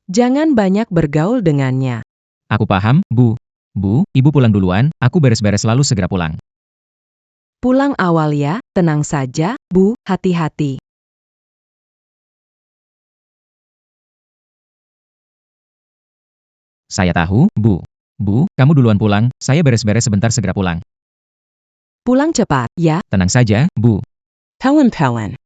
Jangan banyak bergaul dengannya. Aku paham, Bu. Bu, Ibu pulang duluan, aku beres-beres lalu segera pulang. Pulang awal ya, tenang saja, Bu, hati-hati. Saya tahu, Bu. Bu, kamu duluan pulang, saya beres-beres sebentar segera pulang. Pulang cepat, ya. Tenang saja, Bu. Pelen-pelen.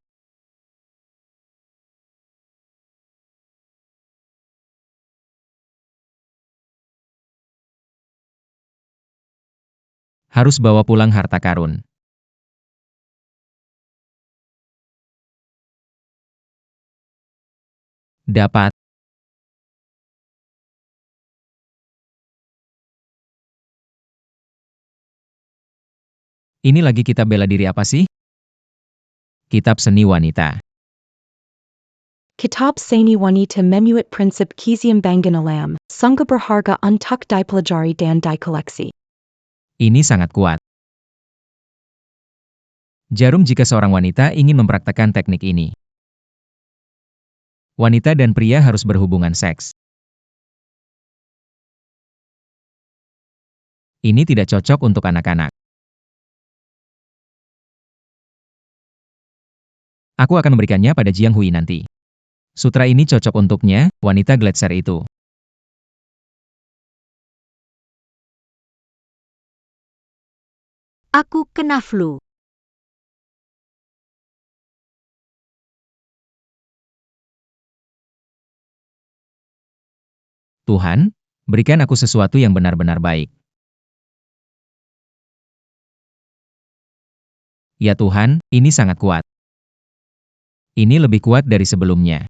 Harus bawa pulang harta karun. Dapat. Ini lagi kitab bela diri apa sih? Kitab seni wanita. Kitab Seni Wanita Memuat Prinsip Keseimbangan Alam, Sangga Berharga Untuk Dipelajari dan Dikoleksi. Ini sangat kuat. Jarum jika seorang wanita ingin mempraktekkan teknik ini. Wanita dan pria harus berhubungan seks. Ini tidak cocok untuk anak-anak. Aku akan memberikannya pada Jiang Hui nanti. Sutra ini cocok untuknya, wanita Gletser itu. Aku kena flu. Tuhan, berikan aku sesuatu yang benar-benar baik. Ya Tuhan, ini sangat kuat. Ini lebih kuat dari sebelumnya.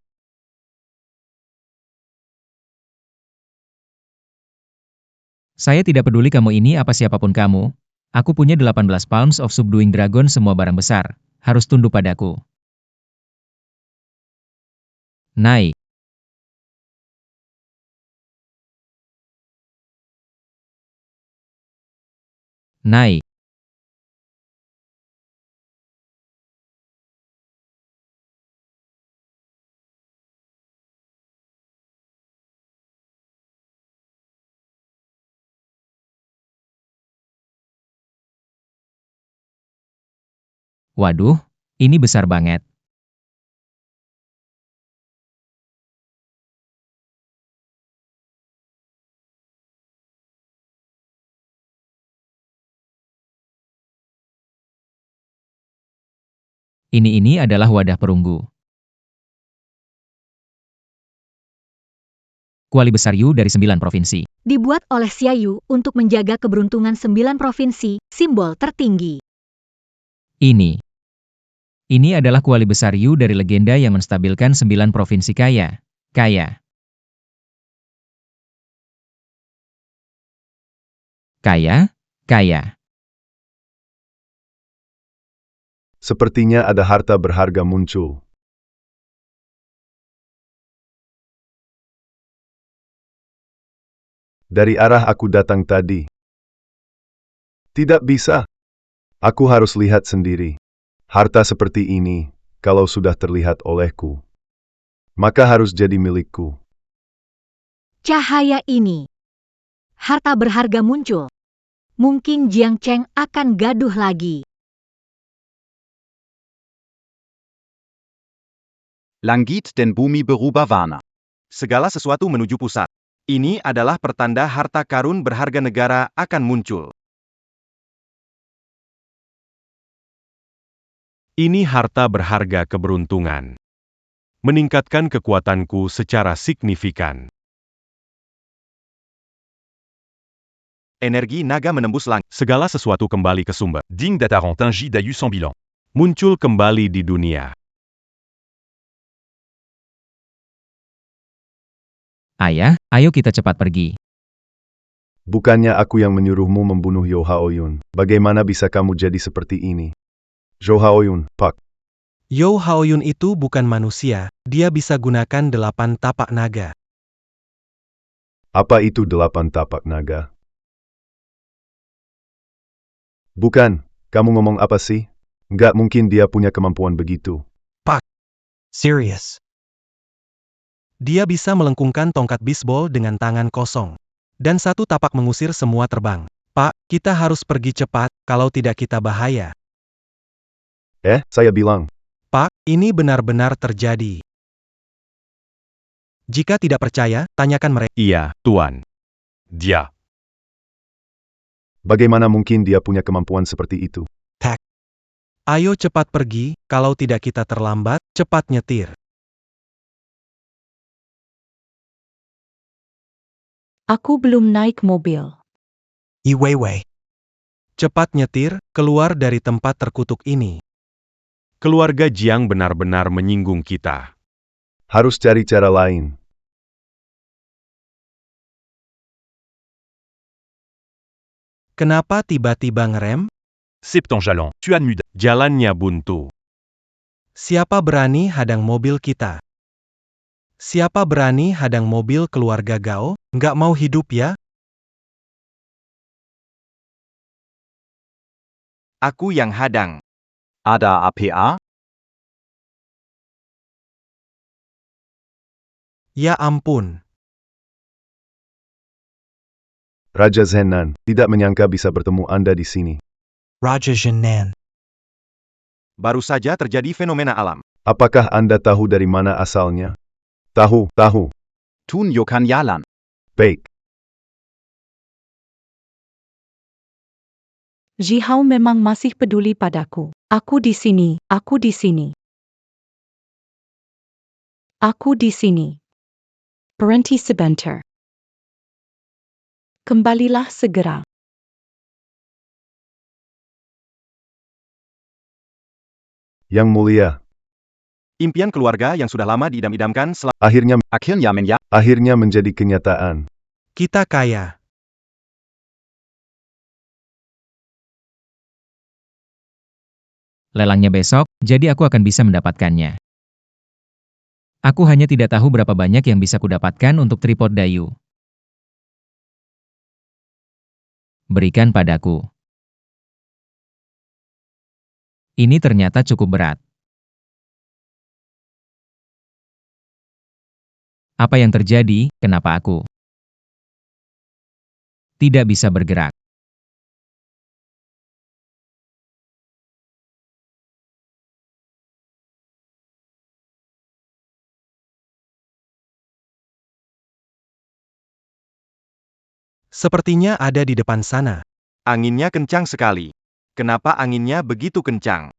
Saya tidak peduli kamu ini apa siapapun kamu. Aku punya 18 Palms of Subduing Dragon semua barang besar. Harus tunduk padaku. Naik. Naik. Waduh, ini besar banget. Ini adalah wadah perunggu. Kuali besar Yu dari 9 provinsi. Dibuat oleh Xiaoyu untuk menjaga keberuntungan 9 provinsi, simbol tertinggi. Ini. Ini adalah kuali besar Yu dari legenda yang menstabilkan 9 provinsi kaya. Kaya, kaya. Sepertinya ada harta berharga muncul. Dari arah aku datang tadi. Tidak bisa. Aku harus lihat sendiri. Harta seperti ini, kalau sudah terlihat olehku, maka harus jadi milikku. Cahaya ini. Harta berharga muncul. Mungkin Jiang Cheng akan gaduh lagi. Langit den bumi berubah warna. Segala sesuatu menuju pusat. Ini adalah pertanda harta karun berharga negara akan muncul. Ini harta berharga keberuntungan. Meningkatkan kekuatanku secara signifikan. Energi naga menembus langit. Segala sesuatu kembali ke sumber. Digne d'Atarantin J. Dayu sans bilan. Muncul kembali di dunia. Ayah, ayo kita cepat pergi. Bukannya aku yang menyuruhmu membunuh Yo Haoyun. Bagaimana bisa kamu jadi seperti ini? Jo Haoyun, Pak. Yo Haoyun itu bukan manusia, dia bisa gunakan 8 tapak naga. Apa itu 8 tapak naga? Bukan, kamu ngomong apa sih? Nggak mungkin dia punya kemampuan begitu. Serious. Dia bisa melengkungkan tongkat bisbol dengan tangan kosong. Dan 1 tapak mengusir semua terbang. Pak, kita harus pergi cepat, kalau tidak kita bahaya. Saya bilang. Pak, ini benar-benar terjadi. Jika tidak percaya, tanyakan mereka. Iya, Tuan. Dia. Bagaimana mungkin dia punya kemampuan seperti itu? Ayo cepat pergi, kalau tidak kita terlambat, cepat nyetir. Aku belum naik mobil. Yi Weiwei. Cepat nyetir, keluar dari tempat terkutuk ini. Keluarga Jiang benar-benar menyinggung kita. Harus cari cara lain. Kenapa tiba-tiba ngerem? Septon jalan, tuan muda. Jalannya buntu. Siapa berani hadang mobil kita? Siapa berani hadang mobil keluarga Gao? Nggak mau hidup ya? Aku yang hadang. Ada APA? Ya ampun. Raja Zenan, tidak menyangka bisa bertemu Anda di sini. Raja Jinan. Baru saja terjadi fenomena alam. Apakah Anda tahu dari mana asalnya? Tahu. Tun Yokan Yalan. Baik. Jihao memang masih peduli padaku. Aku di sini, aku di sini. Aku di sini. Berhenti sebentar. Kembalilah segera. Yang mulia, Impian keluarga yang sudah lama diidam-idamkan akhirnya Akhirnya menjadi kenyataan. Kita kaya. Lelangnya besok, jadi aku akan bisa mendapatkannya. Aku hanya tidak tahu berapa banyak yang bisa kudapatkan untuk tripod Dayu. Berikan padaku. Ini ternyata cukup berat. Apa yang terjadi, kenapa aku tidak bisa bergerak? Sepertinya ada di depan sana. Anginnya kencang sekali. Kenapa anginnya begitu kencang?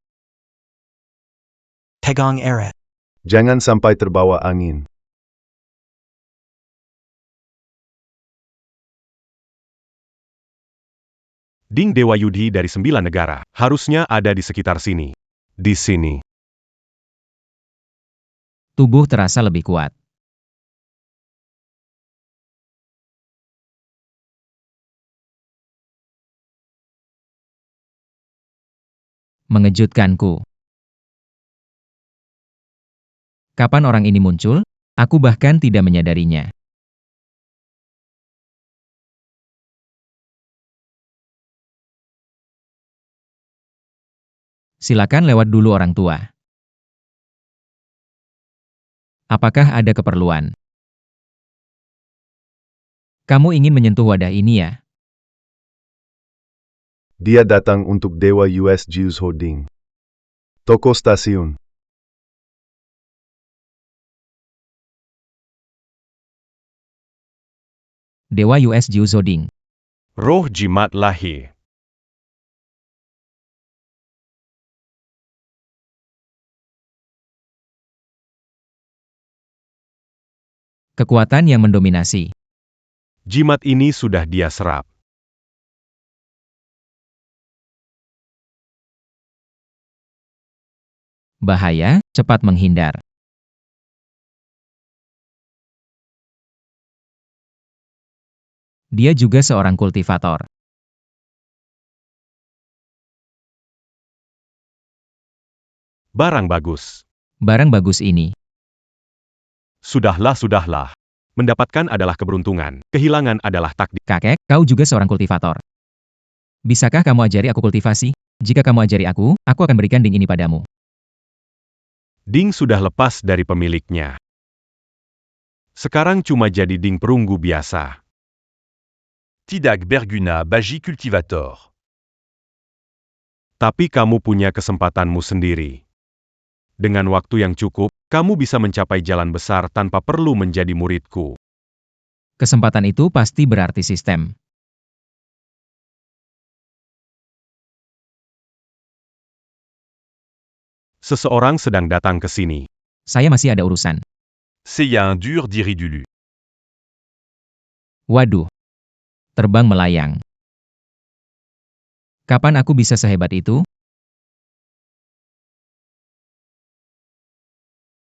Tegong Eret. Jangan sampai terbawa angin. Ding Dewa Yudi dari 9 negara. Harusnya ada di sekitar sini. Di sini. Tubuh terasa lebih kuat. Mengejutkanku. Kapan orang ini muncul? Aku bahkan tidak menyadarinya. Silakan lewat dulu orang tua. Apakah ada keperluan? Kamu ingin menyentuh wadah ini ya? Dia datang untuk Dewa US Jews Holding. Toko stasiun. Dewa US Jews Holding. Roh jimat lahir. Kekuatan yang mendominasi. Jimat ini sudah dia serap. Bahaya, cepat menghindar. Dia juga seorang kultivator. Barang bagus. Barang bagus ini. Sudahlah. Mendapatkan adalah keberuntungan, kehilangan adalah takdir. Kakek, kau juga seorang kultivator. Bisakah kamu ajari aku kultivasi? Jika kamu ajari aku akan berikan ding ini padamu. Ding sudah lepas dari pemiliknya. Sekarang cuma jadi ding perunggu biasa. Tidak Berguna Bagi Cultivator. Tapi kamu punya kesempatanmu sendiri. Dengan waktu yang cukup, kamu bisa mencapai jalan besar tanpa perlu menjadi muridku. Kesempatan itu pasti berarti sistem. Seseorang sedang datang ke sini. Saya masih ada urusan. C'est un dur diridulu. Waduh. Terbang melayang. Kapan aku bisa sehebat itu?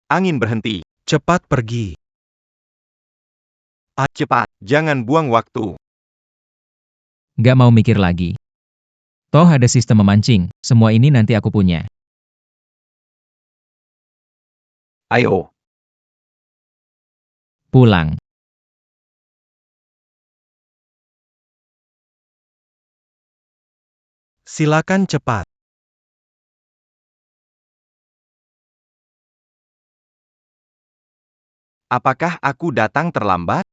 Angin berhenti. Cepat pergi. Cepat, jangan buang waktu. Gak mau mikir lagi. Toh ada sistem memancing, semua ini nanti aku punya. Ayo. Pulang. Silakan cepat. Apakah aku datang terlambat?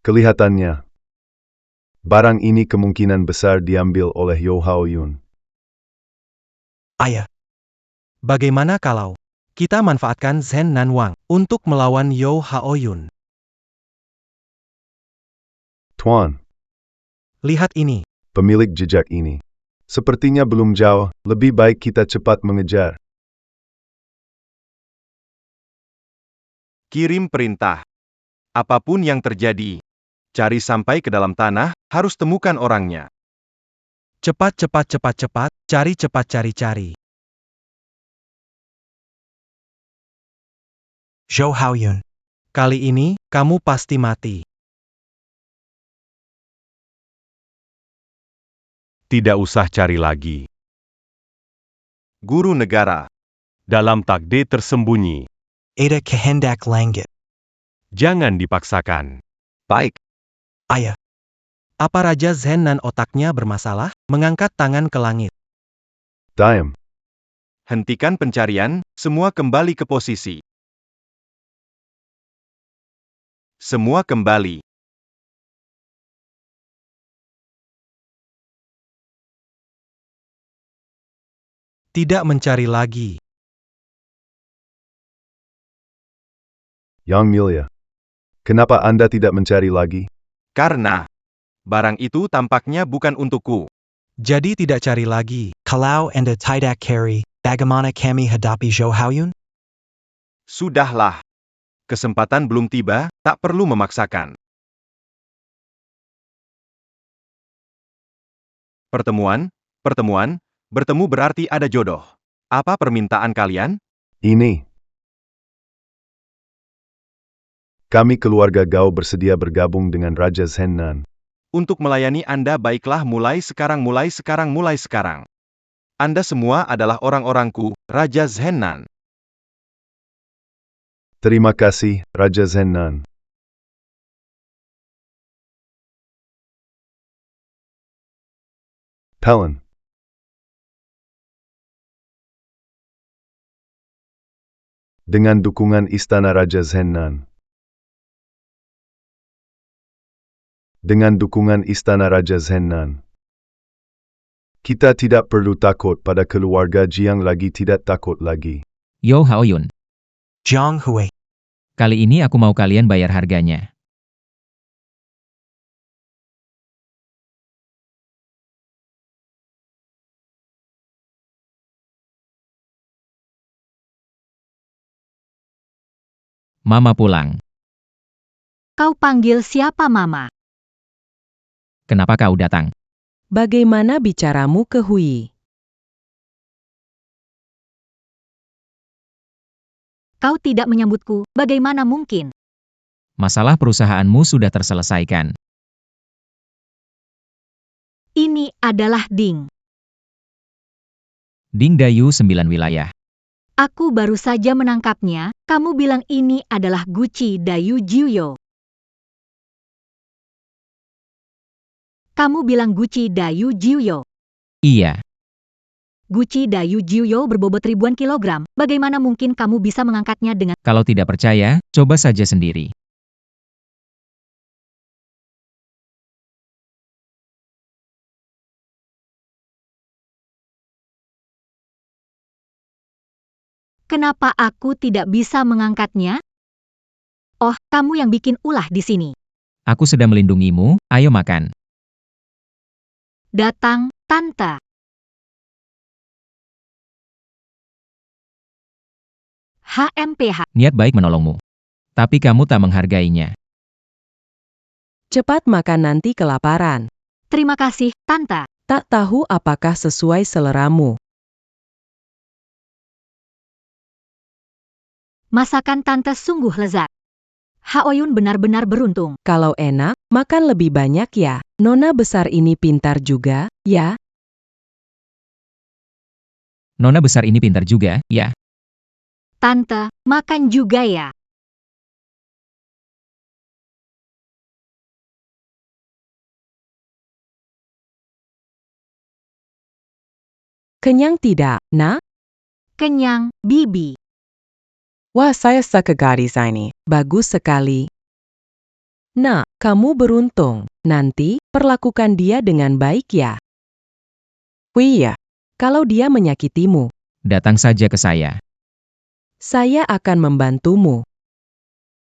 Kelihatannya. Barang ini kemungkinan besar diambil oleh Yo Hao Yun. Ayah. Bagaimana kalau kita manfaatkan Zhen Nan Wang untuk melawan Yo Hao Yun? Tuan, Lihat ini. pemilik jejak ini. Sepertinya belum jauh, lebih baik kita cepat mengejar. Kirim perintah. Apapun yang terjadi, cari sampai ke dalam tanah, harus temukan orangnya. Cepat, cari cepat, cari. Zhou Haoyun. Kali ini, kamu pasti mati. Tidak usah cari lagi. Guru negara. Dalam takdir tersembunyi. Ada kehendak langit. Jangan dipaksakan. Baik. Ayah. Apa Raja Zhen Nan otaknya bermasalah? Mengangkat tangan ke langit. Diam. Hentikan pencarian, semua kembali ke posisi. Semua kembali. Tidak mencari lagi. Yang Mulia. Kenapa Anda tidak mencari lagi? Karena barang itu tampaknya bukan untukku. Jadi tidak cari lagi. Kalau Anda tidak carry, bagaimana kami hadapi Zhou Haoyun? Sudahlah. Kesempatan belum tiba, tak perlu memaksakan. Pertemuan, bertemu berarti ada jodoh. Apa permintaan kalian? Ini. Kami keluarga Gao bersedia bergabung dengan Raja Zhen Nan. Untuk melayani Anda baiklah mulai sekarang. Anda semua adalah orang-orangku, Raja Zhennan. Terima kasih, Raja Zhennan. Talon. Dengan dukungan Istana Raja Zhennan. Dengan dukungan Istana Raja Zhennan. Kita tidak perlu takut pada keluarga Jiang lagi tidak takut lagi. Yo Haoyun, Jiang Hui. kali ini aku mau kalian bayar harganya. Mama pulang. Kau panggil siapa Mama? Kenapa kau datang? Bagaimana bicaramu ke Hui? Kau tidak menyambutku, bagaimana mungkin? Masalah perusahaanmu sudah terselesaikan. Ini adalah Ding. Ding Dayu 9 wilayah. Aku baru saja menangkapnya, kamu bilang ini adalah Gucci Dayu Jiuyo. Kamu bilang Gucci Dayu Jiuyo. Iya, Gucci Dayu Jiuyo berbobot ribuan kilogram, bagaimana mungkin kamu bisa mengangkatnya dengan... kalau tidak percaya, coba saja sendiri. Kenapa aku tidak bisa mengangkatnya? Oh, kamu yang bikin ulah di sini. Aku sedang melindungimu, ayo makan. Datang, Tante. HMPH. Niat baik menolongmu. Tapi kamu tak menghargainya. Cepat makan nanti kelaparan. Terima kasih, Tante. Tak tahu apakah sesuai seleramu. Masakan Tante sungguh lezat. Haoyun benar-benar beruntung. Kalau enak, makan lebih banyak ya. Nona besar ini pintar juga, ya. Nona besar ini pintar juga, ya. Tante, makan juga ya. Kenyang tidak, nak? Kenyang, Bibi. Wah, saya suka gadis ini. Bagus sekali. Nak, kamu beruntung. Nanti, perlakukan dia dengan baik ya. Wih ya, kalau dia menyakitimu, Datang saja ke saya. saya akan membantumu.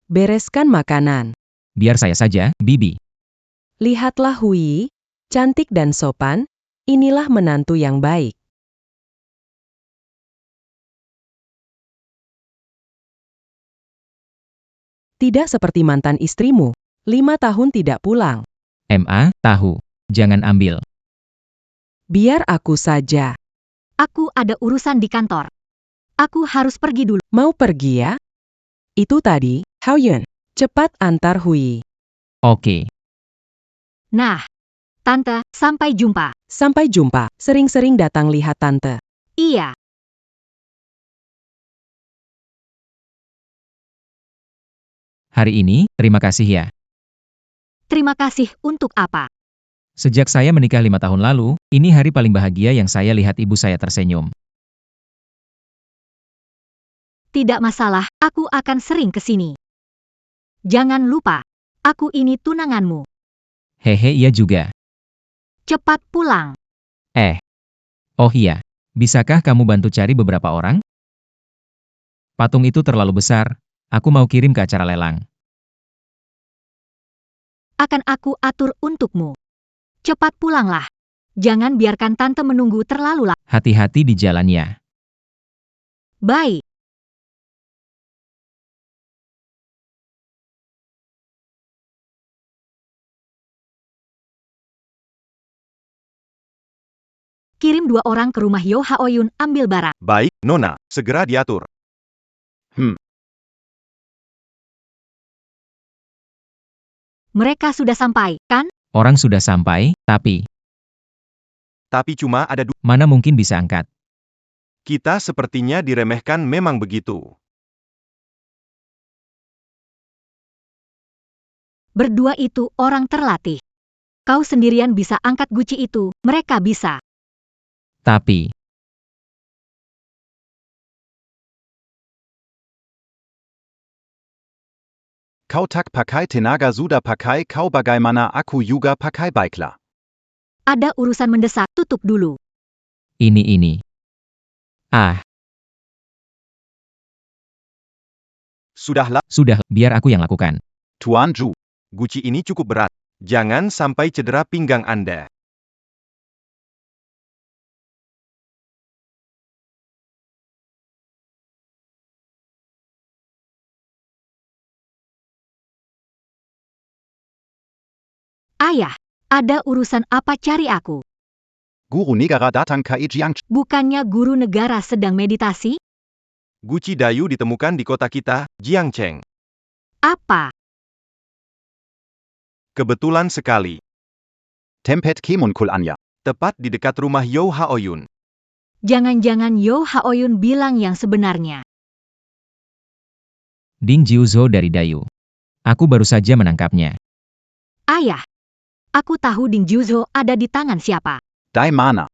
Bereskan makanan. Biar saya saja, Bibi. Lihatlah Hui, cantik dan sopan, inilah menantu yang baik. Tidak seperti mantan istrimu, 5 tahun tidak pulang. Tahu. Jangan ambil. Biar aku saja. Aku ada urusan di kantor. Aku harus pergi dulu. Mau pergi ya? Itu tadi, Haoyun. Cepat antar Hui. Oke. Nah, Tante, sampai jumpa. Sampai jumpa, sering-sering datang lihat tante. Iya. Hari ini, terima kasih ya. Terima kasih untuk apa? Sejak saya menikah 5 tahun lalu, ini hari paling bahagia yang saya lihat ibu saya tersenyum. Tidak masalah, aku akan sering ke sini. Jangan lupa, aku ini tunanganmu. Hehe, iya juga. Cepat pulang. Oh iya, bisakah kamu bantu cari beberapa orang? Patung itu terlalu besar, aku mau kirim ke acara lelang. Akan aku atur untukmu. Cepat pulanglah. Jangan biarkan tante menunggu terlalu lama. Hati-hati di jalannya. Baik. Kirim 2 orang ke rumah Yo Haoyun ambil barang. Baik, Nona, segera diatur. Mereka sudah sampai, kan? Orang sudah sampai, tapi Tapi cuma ada dua. Mana mungkin bisa angkat. Kita sepertinya diremehkan memang begitu. Berdua itu orang terlatih. Kau sendirian bisa angkat guci itu, mereka bisa. Tapi, Kau tak pakai tenaga sudah pakai kau bagaimana aku juga pakai baiklah. Ada urusan mendesak, tutup dulu. ini. Ah, Sudahlah, sudah, biar aku yang lakukan. Tuan Zhu, guci ini cukup berat. Jangan sampai cedera pinggang Anda. Ayah, ada urusan apa cari aku? Guru negara datang ke Jiang. Bukannya guru negara sedang meditasi? Guci Dayu ditemukan di kota kita, Jiangcheng. Apa? Kebetulan sekali. Tempet kemunkul anya. Tepat di dekat rumah Yo Haoyun. Jangan-jangan Yo Haoyun bilang yang sebenarnya. Ding Jiuzhou dari Dayu. Aku baru saja menangkapnya. Ayah, aku tahu Ding Jiuzhou ada di tangan siapa. Dai mana?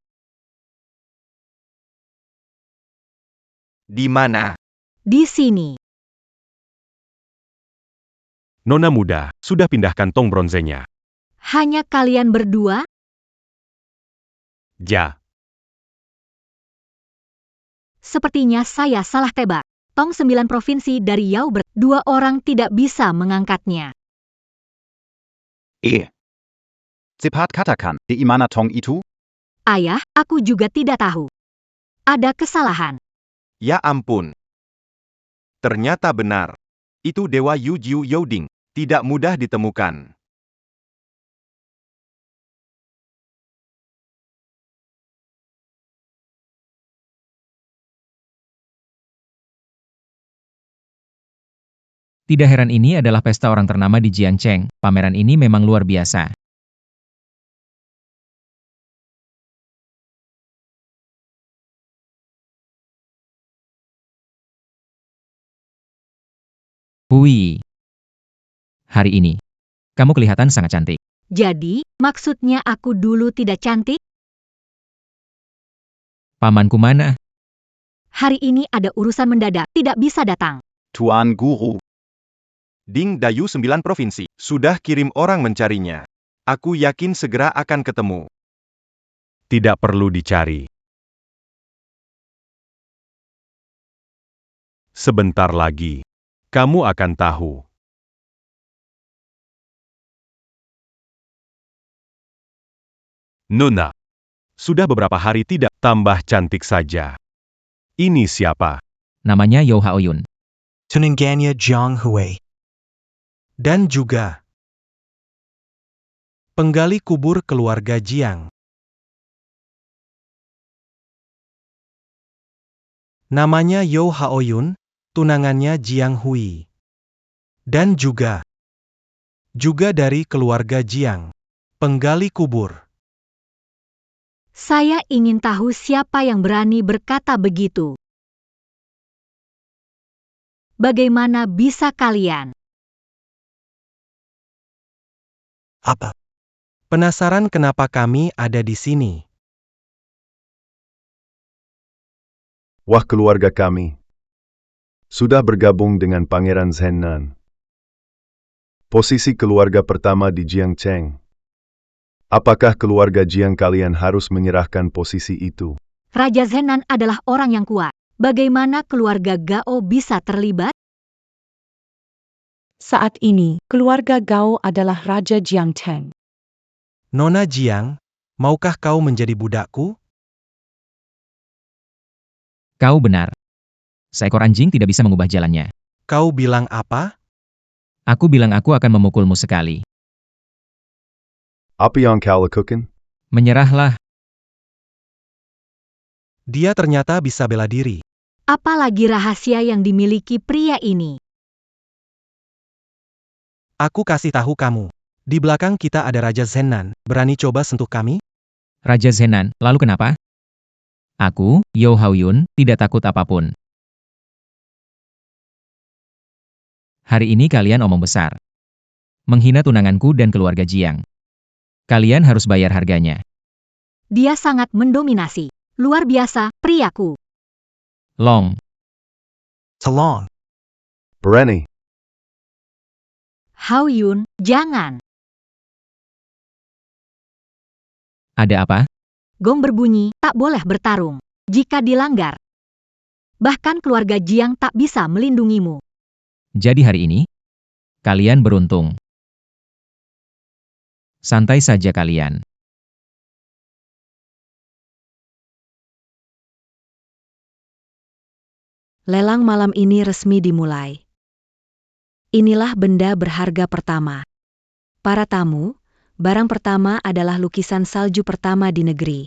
Di mana? Di sini. Nona muda, sudah pindahkan tong bronzenya. Hanya kalian berdua? Ja. Sepertinya saya salah tebak. Tong 9 provinsi dari Yao Ber, 2 orang tidak bisa mengangkatnya. Cepat katakan, di mana tong itu? Ayah, aku juga tidak tahu. Ada kesalahan. Ya ampun. Ternyata benar. Itu Dewa Yu Jiu Youding. Tidak mudah ditemukan. Tidak heran ini adalah pesta orang ternama di Jiangcheng. Pameran ini memang luar biasa. Hui. Hari ini, kamu kelihatan sangat cantik. Jadi, maksudnya aku dulu tidak cantik? Pamanku mana? Hari ini ada urusan mendadak, tidak bisa datang. Tuan Guru. Ding Dayu 9 provinsi. Sudah kirim orang mencarinya. Aku yakin segera akan ketemu. Tidak perlu dicari. Sebentar lagi, kamu akan tahu. Nona, sudah beberapa hari tidak tambah cantik saja. Ini siapa? Namanya Yo Haoyun. Tuninganya Jiang Hui. Dan juga penggali kubur keluarga Jiang. Namanya Yo Haoyun, tunangannya Jiang Hui. Dan juga dari keluarga Jiang, penggali kubur. Saya ingin tahu siapa yang berani berkata begitu. Bagaimana bisa kalian? Apa? Penasaran kenapa kami ada di sini? Wah, keluarga kami sudah bergabung dengan Pangeran Zhennan. Posisi keluarga pertama di Jiangcheng. Apakah keluarga Jiang kalian harus menyerahkan posisi itu? Raja Zhennan adalah orang yang kuat. Bagaimana keluarga Gao bisa terlibat? Saat ini, keluarga Gao adalah Raja Jiangcheng. Nona Jiang, maukah kau menjadi budakku? Kau benar. Seekor anjing tidak bisa mengubah jalannya. Kau bilang apa? Aku bilang aku akan memukulmu sekali. Apa yang kau lakukan? Menyerahlah. Dia ternyata bisa bela diri. Apalagi rahasia yang dimiliki pria ini. Aku kasih tahu kamu. Di belakang kita ada Raja Zhennan. Berani coba sentuh kami? Raja Zenan, lalu kenapa? Aku, Yo Haoyun, tidak takut apapun. Hari ini kalian omong besar. Menghina tunanganku dan keluarga Jiang. Kalian harus bayar harganya. Dia sangat mendominasi. Luar biasa, priaku. Long. Talong. Berani. Haoyun, jangan. Ada apa? Gong berbunyi, tak boleh bertarung. Jika dilanggar, bahkan keluarga Jiang tak bisa melindungimu. Jadi hari ini, kalian beruntung. Santai saja kalian. Lelang malam ini resmi dimulai. Inilah benda berharga pertama. Para tamu, barang pertama adalah lukisan salju pertama di negeri.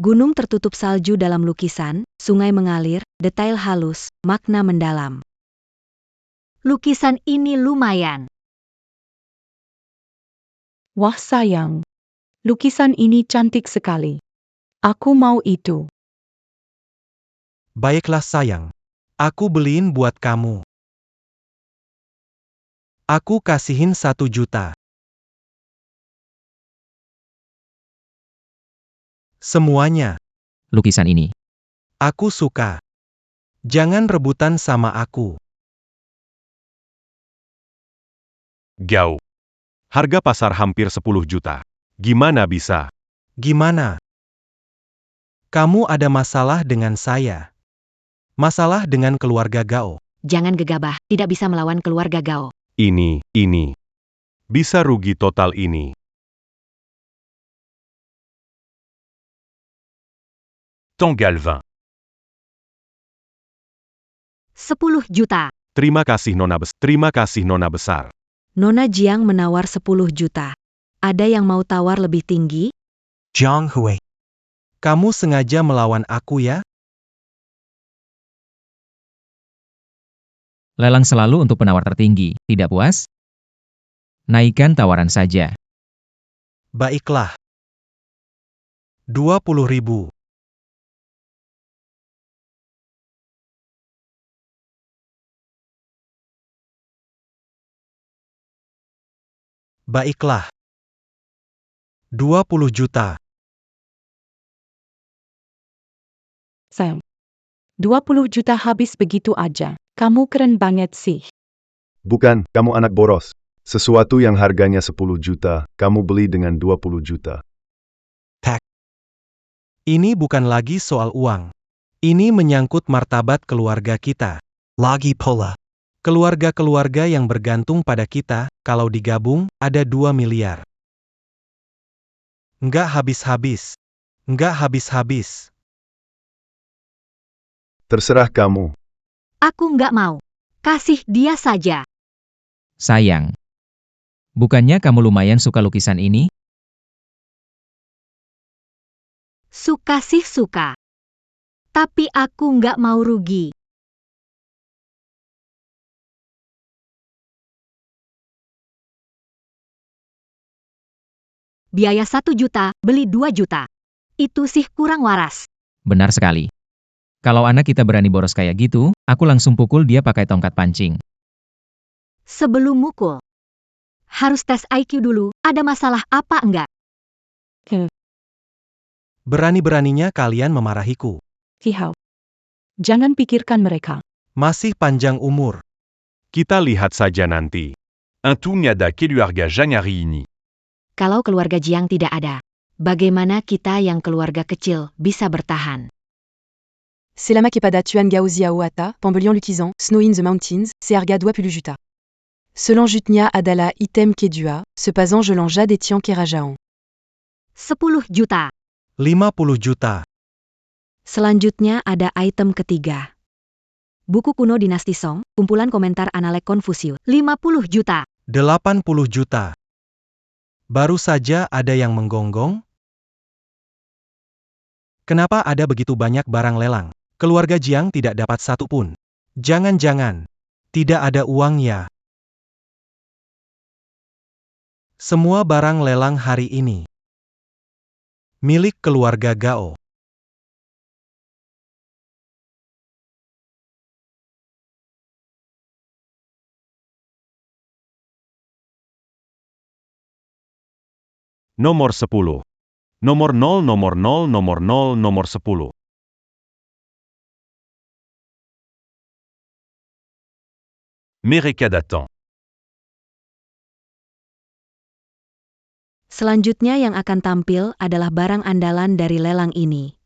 Gunung tertutup salju dalam lukisan, sungai mengalir, detail halus, makna mendalam. Lukisan ini lumayan. Wah sayang. Lukisan ini cantik sekali. Aku mau itu. Baiklah sayang. Aku beliin buat kamu. Aku kasihin 1 juta. Semuanya. Lukisan ini. Aku suka. Jangan rebutan sama aku. Gao. Harga pasar hampir 10 juta. Gimana bisa? Gimana? Kamu ada masalah dengan saya. Masalah dengan keluarga Gao. Jangan gegabah, tidak bisa melawan keluarga Gao. Ini. Bisa rugi total ini. Tong Galvin. 10 juta. Terima kasih Nona besar. Nona Jiang menawar 10 juta. Ada yang mau tawar lebih tinggi? Jiang Hui. Kamu sengaja melawan aku ya? Lelang selalu untuk penawar tertinggi, tidak puas? Naikkan tawaran saja. Baiklah. 20.000. Baiklah. 20 juta. Sayang. 20 juta habis begitu aja. Kamu keren banget sih. Bukan, kamu anak boros. Sesuatu yang harganya 10 juta, kamu beli dengan 20 juta. Ini bukan lagi soal uang. Ini menyangkut martabat keluarga kita. Lagi pula. Keluarga-keluarga yang bergantung pada kita, kalau digabung, ada 2 miliar. Nggak habis-habis. Nggak habis-habis. Terserah kamu. Aku nggak mau. Kasih dia saja. Sayang. Bukannya kamu lumayan suka lukisan ini? Suka sih suka. Tapi aku nggak mau rugi. Biaya 1 juta, beli 2 juta. Itu sih kurang waras. Benar sekali. Kalau anak kita berani boros kayak gitu, aku langsung pukul dia pakai tongkat pancing. Sebelum mukul, harus tes IQ dulu, ada masalah apa enggak? Berani-beraninya kalian memarahiku. Hihau. Jangan pikirkan mereka. Masih panjang umur. Kita lihat saja nanti. Antunyada keluarga Zhang hari ini. Kalau keluarga Jiang tidak ada, bagaimana kita yang keluarga kecil bisa bertahan? Selamakepada Tuan Gao Ziaoata, Pambelion Lukizan, Snow in the Mountains, Searga Dua Pulujuta. Selon Jutnia Adala Item Kedua, Sepazan Jelan Jade Etian Kerajaon. 10 juta. 50 juta. Selanjutnya ada item ketiga. Buku kuno Dinasti Song, kumpulan komentar analek Konfusius. 50 juta. 80 juta. Baru saja ada yang menggonggong? Kenapa ada begitu banyak barang lelang? Keluarga Jiang tidak dapat satu pun. Jangan-jangan. Tidak ada uang ya? Semua barang lelang hari ini. milik keluarga Gao. Nomor 10. Nomor 0, nomor 0, nomor 0, nomor 10. Mereka datang. Selanjutnya yang akan tampil adalah barang andalan dari lelang ini.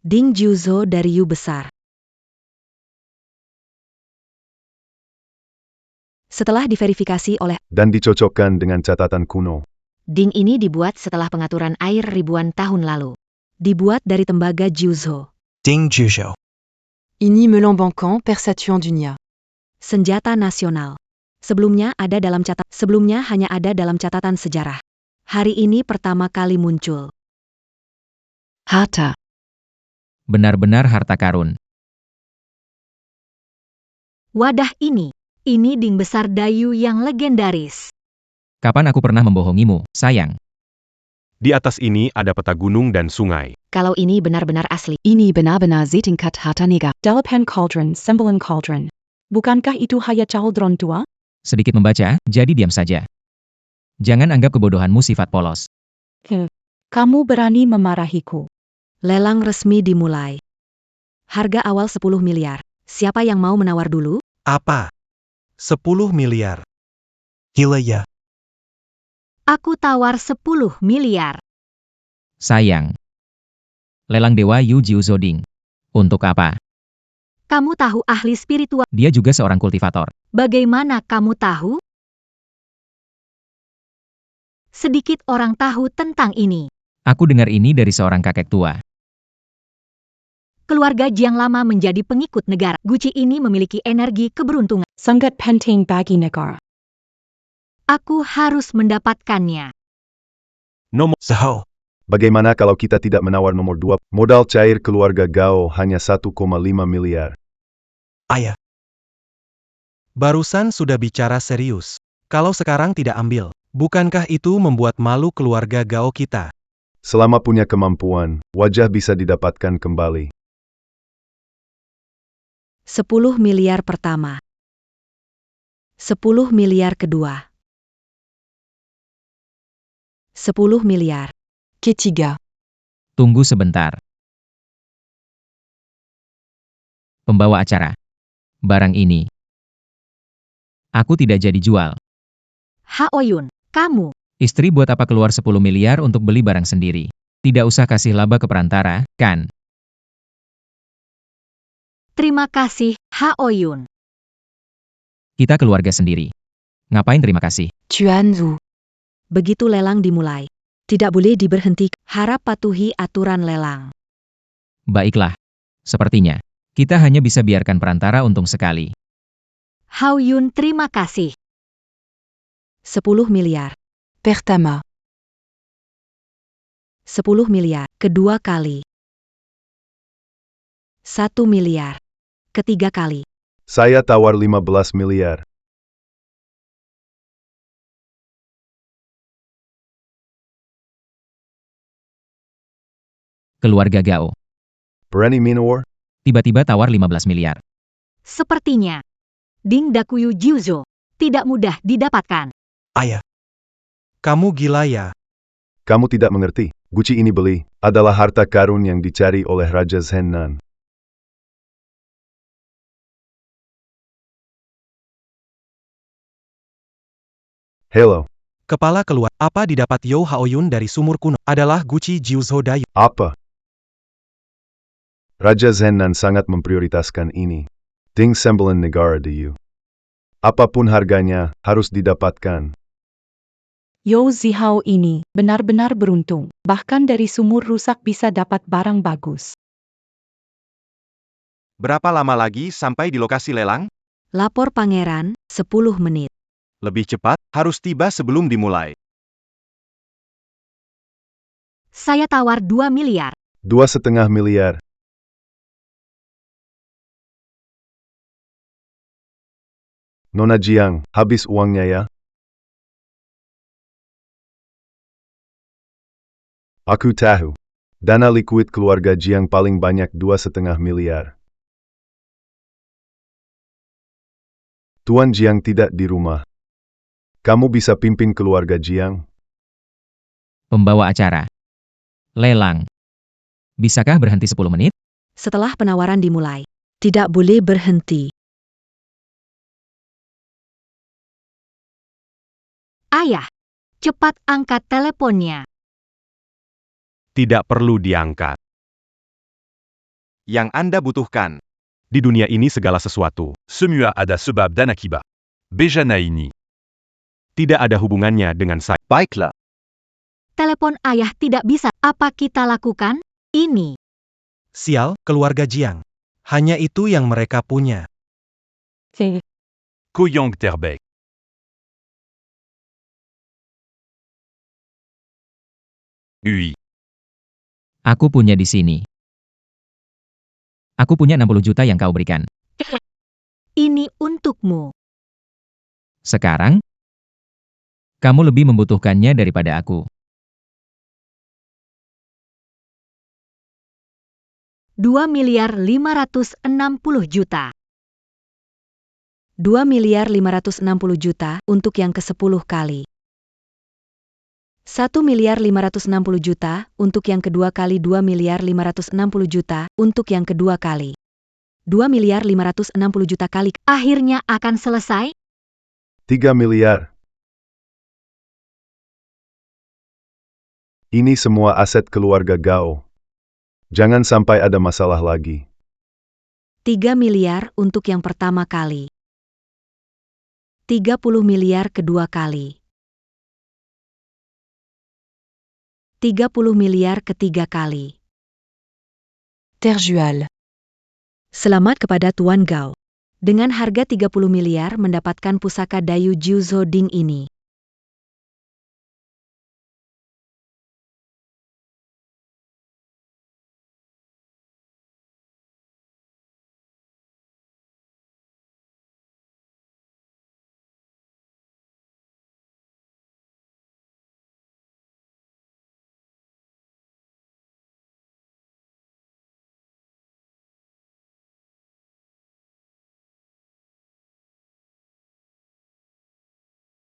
Ding Jiuzhou dari Yu besar. Setelah diverifikasi oleh Dan dicocokkan dengan catatan kuno. Ding ini dibuat setelah pengaturan air ribuan tahun lalu. dibuat dari tembaga Jiuzhou. Ding Jiuzhou. Ini Melan Bancan Persatuan Dunia. Senjata nasional. Sebelumnya hanya ada dalam catatan sejarah. Hari ini pertama kali muncul. Harta. Benar-benar harta karun. Wadah ini ding besar Dayu yang legendaris. Kapan aku pernah membohongimu, sayang? Di atas ini ada peta gunung dan sungai. Kalau ini benar-benar asli. Ini benar-benar setingkat harta negara. Dalapan Cauldron, Sembilan Cauldron. Bukankah itu hanya cauldron tua? Sedikit membaca, jadi diam saja. Jangan anggap kebodohanmu sifat polos. Kamu berani memarahiku. Lelang resmi dimulai. Harga awal 10 miliar. Siapa yang mau menawar dulu? Apa? 10 miliar. Gila ya. Aku tawar 10 miliar. Sayang. Lelang Dewa Yu Jiuzhou Ding. Untuk apa? Kamu tahu ahli spiritual. Dia juga seorang kultivator. Bagaimana kamu tahu? Sedikit orang tahu tentang ini. Aku dengar ini dari seorang kakek tua. Keluarga Jiang lama menjadi pengikut negara. Guci ini memiliki energi keberuntungan. Sangat penting bagi negara. Aku harus mendapatkannya. Nomor Zhou. Bagaimana kalau kita tidak menawar nomor 2? Modal cair keluarga Gao hanya 1,5 miliar. Ayah. Barusan sudah bicara serius. Kalau sekarang tidak ambil, bukankah itu membuat malu keluarga Gao kita? Selama punya kemampuan, wajah bisa didapatkan kembali. 10 miliar pertama. 10 miliar kedua. 10 miliar. Ketiga. Tunggu sebentar. Pembawa acara. Barang ini. Aku tidak jadi jual. Haoyun, kamu. Istri buat apa keluar 10 miliar untuk beli barang sendiri? Tidak usah kasih laba ke perantara, kan? Terima kasih, Haoyun. Kita keluarga sendiri. Ngapain terima kasih? Tuanzu. Begitu lelang dimulai. Tidak boleh diberhentikan. Harap patuhi aturan lelang. Baiklah. Sepertinya, kita hanya bisa biarkan perantara untung sekali. Haoyun, terima kasih. 10 miliar. Pertama. 10 miliar. Kedua kali. 1 miliar. Ketiga kali. Saya tawar 15 miliar. Keluarga Gao. Berani menawar? Tiba-tiba tawar 15 miliar. Sepertinya, Ding Dakuyu Jiuzhou tidak mudah didapatkan. Ayah. Kamu gila ya? Kamu tidak mengerti. Guci ini beli, adalah harta karun yang dicari oleh Raja Zhennan. Hello. Kepala keluar. Apa didapat Yo Haoyun dari sumur kuno? Adalah Guci Jiuzhou Dayu. Apa? Raja Zhennan sangat memprioritaskan ini. Ding sembilan negara Dayu. Apapun harganya, harus didapatkan. Yo Zihao ini benar-benar beruntung. Bahkan dari sumur rusak bisa dapat barang bagus. Berapa lama lagi sampai di lokasi lelang? Lapor pangeran, 10 menit. Lebih cepat, harus tiba sebelum dimulai. Saya tawar 2 miliar. 2,5 miliar. Nona Jiang, habis uangnya ya? Aku tahu. Dana likuid keluarga Jiang paling banyak 2,5 miliar. Tuan Jiang tidak di rumah. Kamu bisa pimpin keluarga Jiang? Pembawa acara. Lelang. Bisakah berhenti 10 menit? Setelah penawaran dimulai. Tidak boleh berhenti. Ayah, cepat angkat teleponnya. Tidak perlu diangkat. Yang Anda butuhkan. Di dunia ini segala sesuatu. Semua ada sebab dan akibat. Bejana ini. Tidak ada hubungannya dengan saya. Baiklah. Telepon ayah tidak bisa. Apa kita lakukan? Ini. Sial, keluarga Jiang. Hanya itu yang mereka punya. Koyong terbaik. Oui. Aku punya di sini. Aku punya 60 juta yang kau berikan. Ini untukmu. Sekarang, kamu lebih membutuhkannya daripada aku. 2.560 juta. 2.560 juta untuk yang ke-10 kali. 1.560 juta untuk yang kedua kali. 2.560 juta untuk yang kedua kali. 2.560 juta kali. Akhirnya akan selesai? 3 miliar. Ini semua aset keluarga Gao. Jangan sampai ada masalah lagi. 3 miliar untuk yang pertama kali. 30 miliar kedua kali. 30 miliar ketiga kali. Terjual. Selamat kepada Tuan Gao. Dengan harga 30 miliar mendapatkan pusaka Dayu Jiu Zoding ini.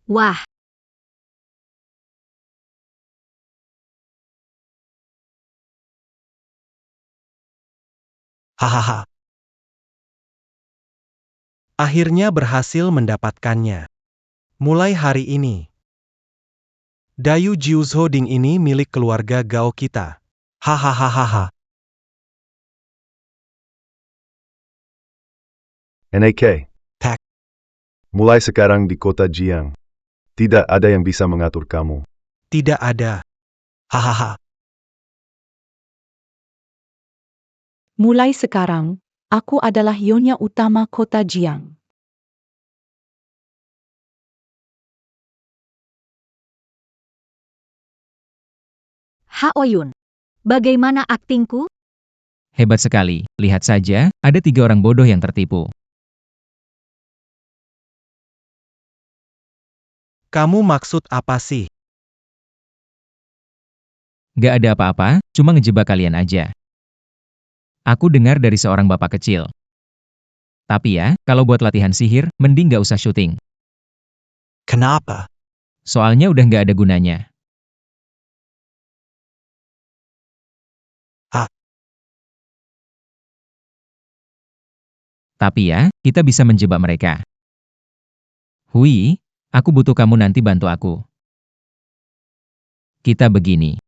Wah, Hahaha. Akhirnya berhasil mendapatkannya. Mulai hari ini. Dayu Jiuz Holding ini milik keluarga Gao kita. Hahaha. NAK. Tak. Mulai sekarang di kota Jiang. Tidak ada yang bisa mengatur kamu. Tidak ada. Hahaha. Mulai sekarang, aku adalah Nyonya Utama Kota Jiang. Haoyun. Bagaimana aktingku? Hebat sekali. Lihat saja, ada 3 orang bodoh yang tertipu. Kamu maksud apa sih? Gak ada apa-apa, cuma ngejebak kalian aja. Aku dengar dari seorang bapak kecil. Tapi ya, kalau buat latihan sihir, mending gak usah syuting. Kenapa? Soalnya udah gak ada gunanya. Ah. Tapi ya, kita bisa menjebak mereka. Hui, aku butuh kamu nanti bantu aku. Kita begini.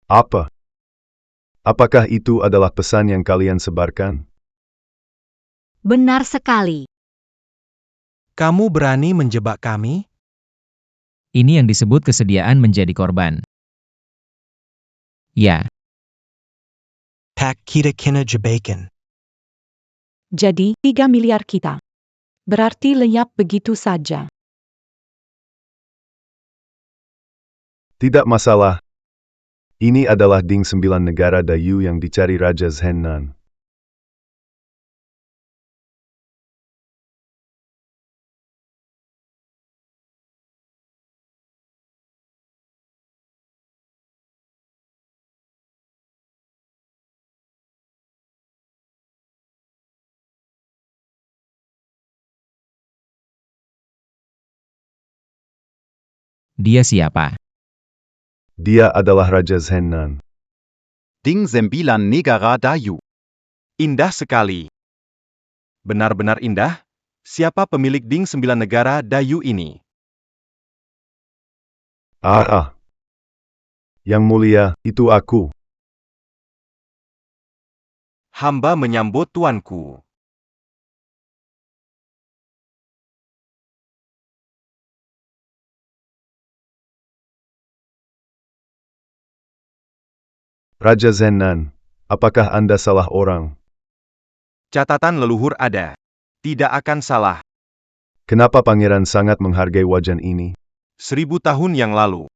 Apa? Apakah itu adalah pesan yang kalian sebarkan? Benar sekali. Kamu berani menjebak kami? Ini yang disebut kesediaan menjadi korban. Ya, Pak kita kena jebakan. Jadi, 3 miliar kita. Berarti lenyap begitu saja. Tidak masalah. Ini adalah Ding 9 negara Dayu yang dicari Raja Zhennan. Dia siapa? Dia adalah Raja Zenan. Ding Sembilan Negara Dayu. Indah sekali. Benar-benar indah. Siapa pemilik Ding 9 Negara Dayu ini? Yang mulia, itu aku. Hamba menyambut tuanku. Raja Zenan, apakah Anda salah orang? Catatan leluhur ada. Tidak akan salah. Kenapa pangeran sangat menghargai wajan ini? 1000 tahun yang lalu.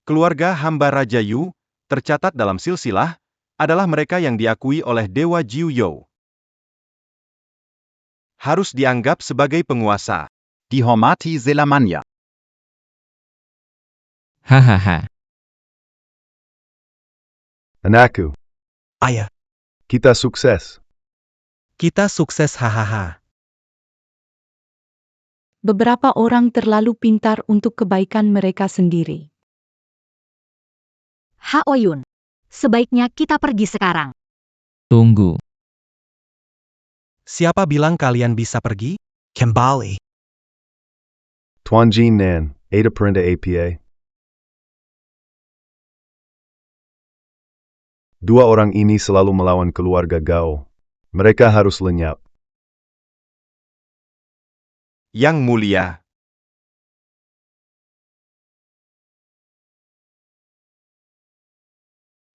Keluarga hamba Raja Yu, tercatat dalam silsilah, adalah mereka yang diakui oleh Dewa Jiu Yo. Harus dianggap sebagai penguasa. Dihormati selamanya. Hahaha. Ayah, Anakku, kita sukses. kita sukses hahaha. Beberapa orang terlalu pintar untuk kebaikan mereka sendiri. Haoyun, sebaiknya kita pergi sekarang. Tunggu. Siapa bilang kalian bisa pergi? Kembali. Tuan Jin Nan, Ada Perintah APA. Dua orang ini selalu melawan keluarga Gao. Mereka harus lenyap. Yang mulia.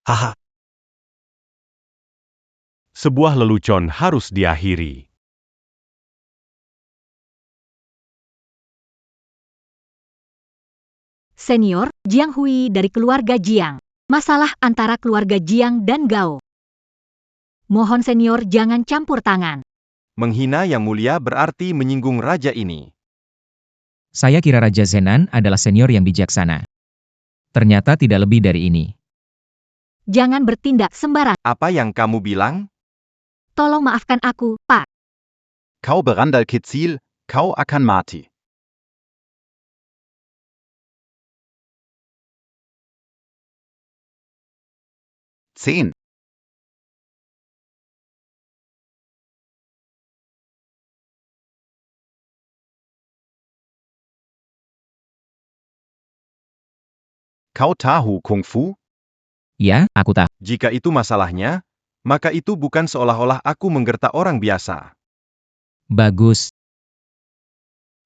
Haha. Sebuah lelucon harus diakhiri. Senior, Jiang Hui dari keluarga Jiang. Masalah antara keluarga Jiang dan Gao. Mohon senior jangan campur tangan. Menghina yang mulia berarti menyinggung raja ini. Saya kira Raja Zenan adalah senior yang bijaksana. Ternyata tidak lebih dari ini. Jangan bertindak sembarangan. Apa yang kamu bilang? Tolong maafkan aku, Pak. Kau berandal kecil, kau akan mati. Zehn. Kau tahu kungfu? Ya, aku tahu. Jika itu masalahnya, maka itu bukan seolah-olah aku menggertak orang biasa. Bagus.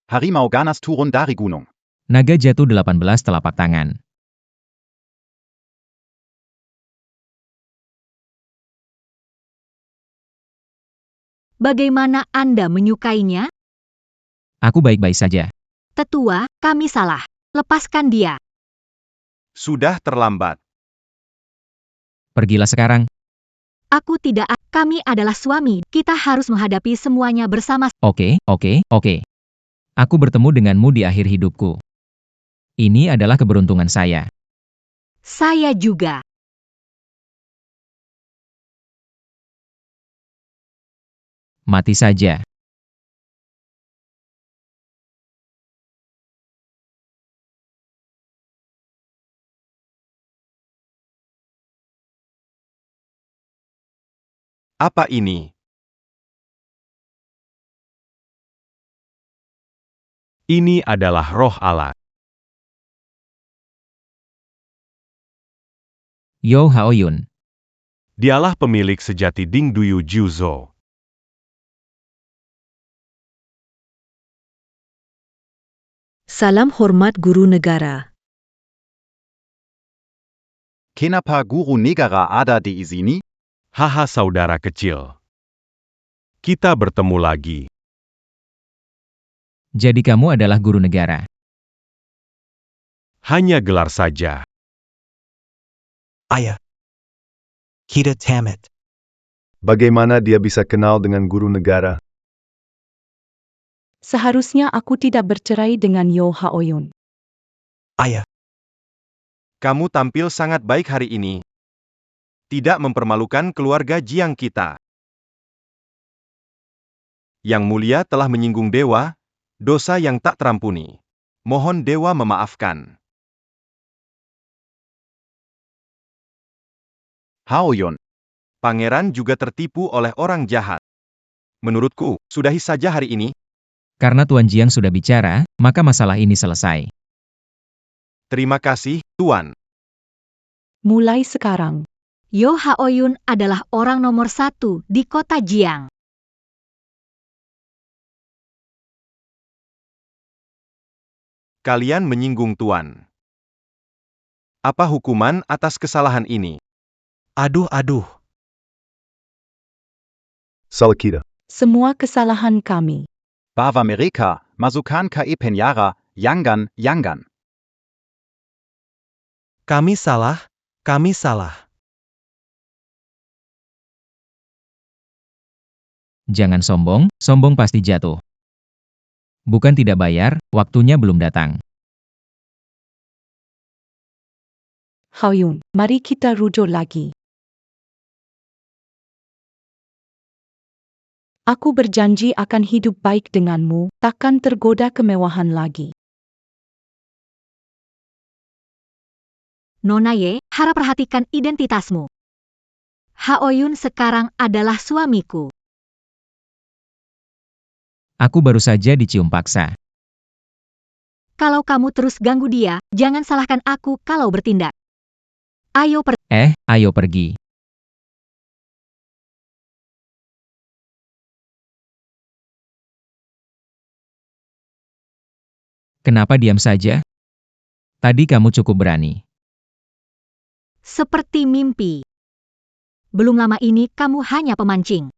Harimau ganas turun dari gunung. Naga jatuh 18 telapak tangan. Bagaimana Anda menyukainya? Aku baik-baik saja. Tetua, kami salah. Lepaskan dia. Sudah terlambat. Pergilah sekarang. Aku tidak. Kami adalah suami. Kita harus menghadapi semuanya bersama. Oke. Aku bertemu denganmu di akhir hidupku. Ini adalah keberuntungan saya. Saya juga. Mati saja. Apa ini? Ini adalah roh Allah. Yo Haoyun. Dialah pemilik sejati Ding Duyu Jiuzhou. Salam hormat guru negara. Kenapa guru negara ada di sini? Haha saudara kecil. Kita bertemu lagi. Jadi kamu adalah guru negara. Hanya gelar saja. Ayah. Kita tamat. Bagaimana dia bisa kenal dengan guru negara? Seharusnya aku tidak bercerai dengan Yo Haoyun. Ayah. Kamu tampil sangat baik hari ini. Tidak mempermalukan keluarga Jiang kita. Yang mulia telah menyinggung dewa, dosa yang tak terampuni. Mohon dewa memaafkan. Haoyun, Pangeran juga tertipu oleh orang jahat. Menurutku, sudahi saja hari ini. Karena Tuan Jiang sudah bicara, maka masalah ini selesai. Terima kasih, Tuan. Mulai sekarang, Yo Haoyun adalah orang nomor 1 di kota Jiang. Kalian menyinggung Tuan. Apa hukuman atas kesalahan ini? Aduh. Salah kita. semua kesalahan kami. Bava Mereka, Masukan Ke Penyara, Yangan. Kami salah. Jangan sombong, sombong pasti jatuh. Bukan tidak bayar, waktunya belum datang. Haoyun, mari kita rujuk lagi. Aku berjanji akan hidup baik denganmu, takkan tergoda kemewahan lagi. Nona Ye, harap perhatikan identitasmu. Haoyun sekarang adalah suamiku. Aku baru saja dicium paksa. Kalau kamu terus ganggu dia, jangan salahkan aku kalau bertindak. Ayo Ayo pergi. Kenapa diam saja? Tadi kamu cukup berani. seperti mimpi. Belum lama ini kamu hanya pemancing.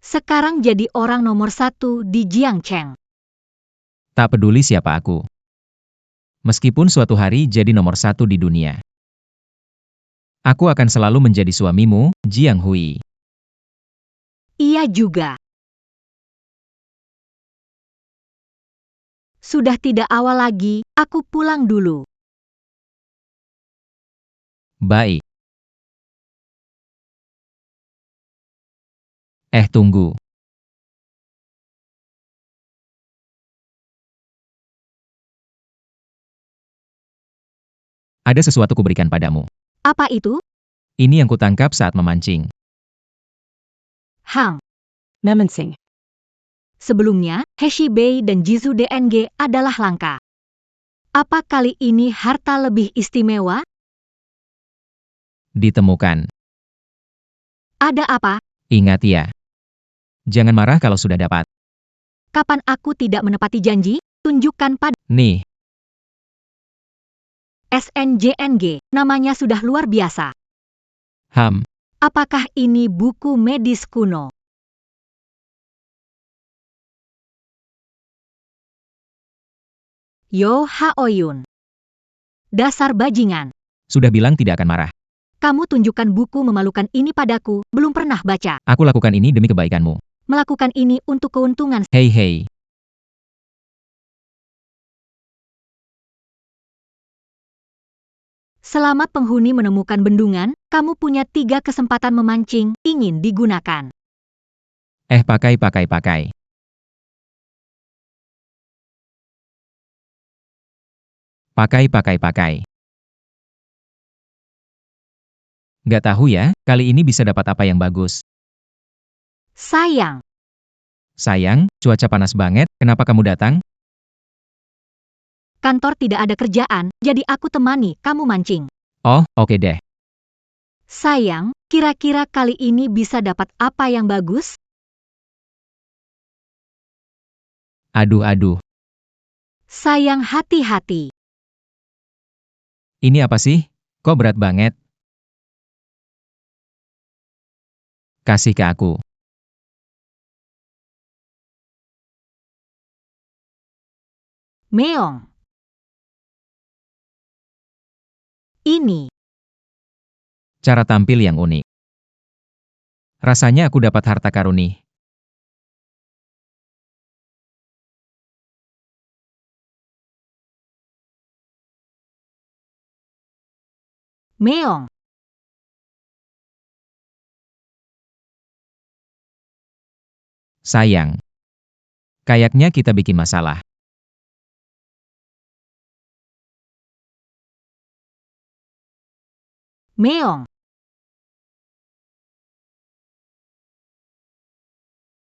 Sekarang jadi orang nomor 1 di Jiangcheng. Tak peduli siapa aku. Meskipun suatu hari jadi nomor 1 di dunia. Aku akan selalu menjadi suamimu, Jiang Hui. Iya juga. Sudah tidak awal lagi, aku pulang dulu. Baik. Tunggu. Ada sesuatu kuberikan padamu. Apa itu? Ini yang kutangkap saat memancing. Hang. Memensing. Sebelumnya, Heshi Bei dan Jizu DNG adalah langka. Apa kali ini harta lebih istimewa? Ditemukan. Ada apa? Ingat ya. Jangan marah kalau sudah dapat. Kapan aku tidak menepati janji? Tunjukkan pada Nih, SNJNG, namanya sudah luar biasa. Apakah ini buku medis kuno? Yo Haoyun. Dasar bajingan. sudah bilang tidak akan marah. Kamu tunjukkan buku memalukan ini padaku, belum pernah baca. Aku lakukan ini demi kebaikanmu. Melakukan ini untuk keuntungan. Hei. Selamat penghuni menemukan bendungan, kamu punya 3 kesempatan memancing, ingin digunakan. Pakai. Pakai. Gak tahu ya, kali ini bisa dapat apa yang bagus. Sayang, Sayang, cuaca panas banget, kenapa kamu datang? kantor tidak ada kerjaan, jadi aku temani kamu mancing. Oh, oke deh. Sayang, kira-kira kali ini bisa dapat apa yang bagus? Aduh. Sayang, hati-hati. Ini apa sih? Kok berat banget? Kasih ke aku. Meong. Ini. Cara tampil yang unik. Rasanya aku dapat harta karuni. Meong. Sayang. Kayaknya kita bikin masalah. Meong,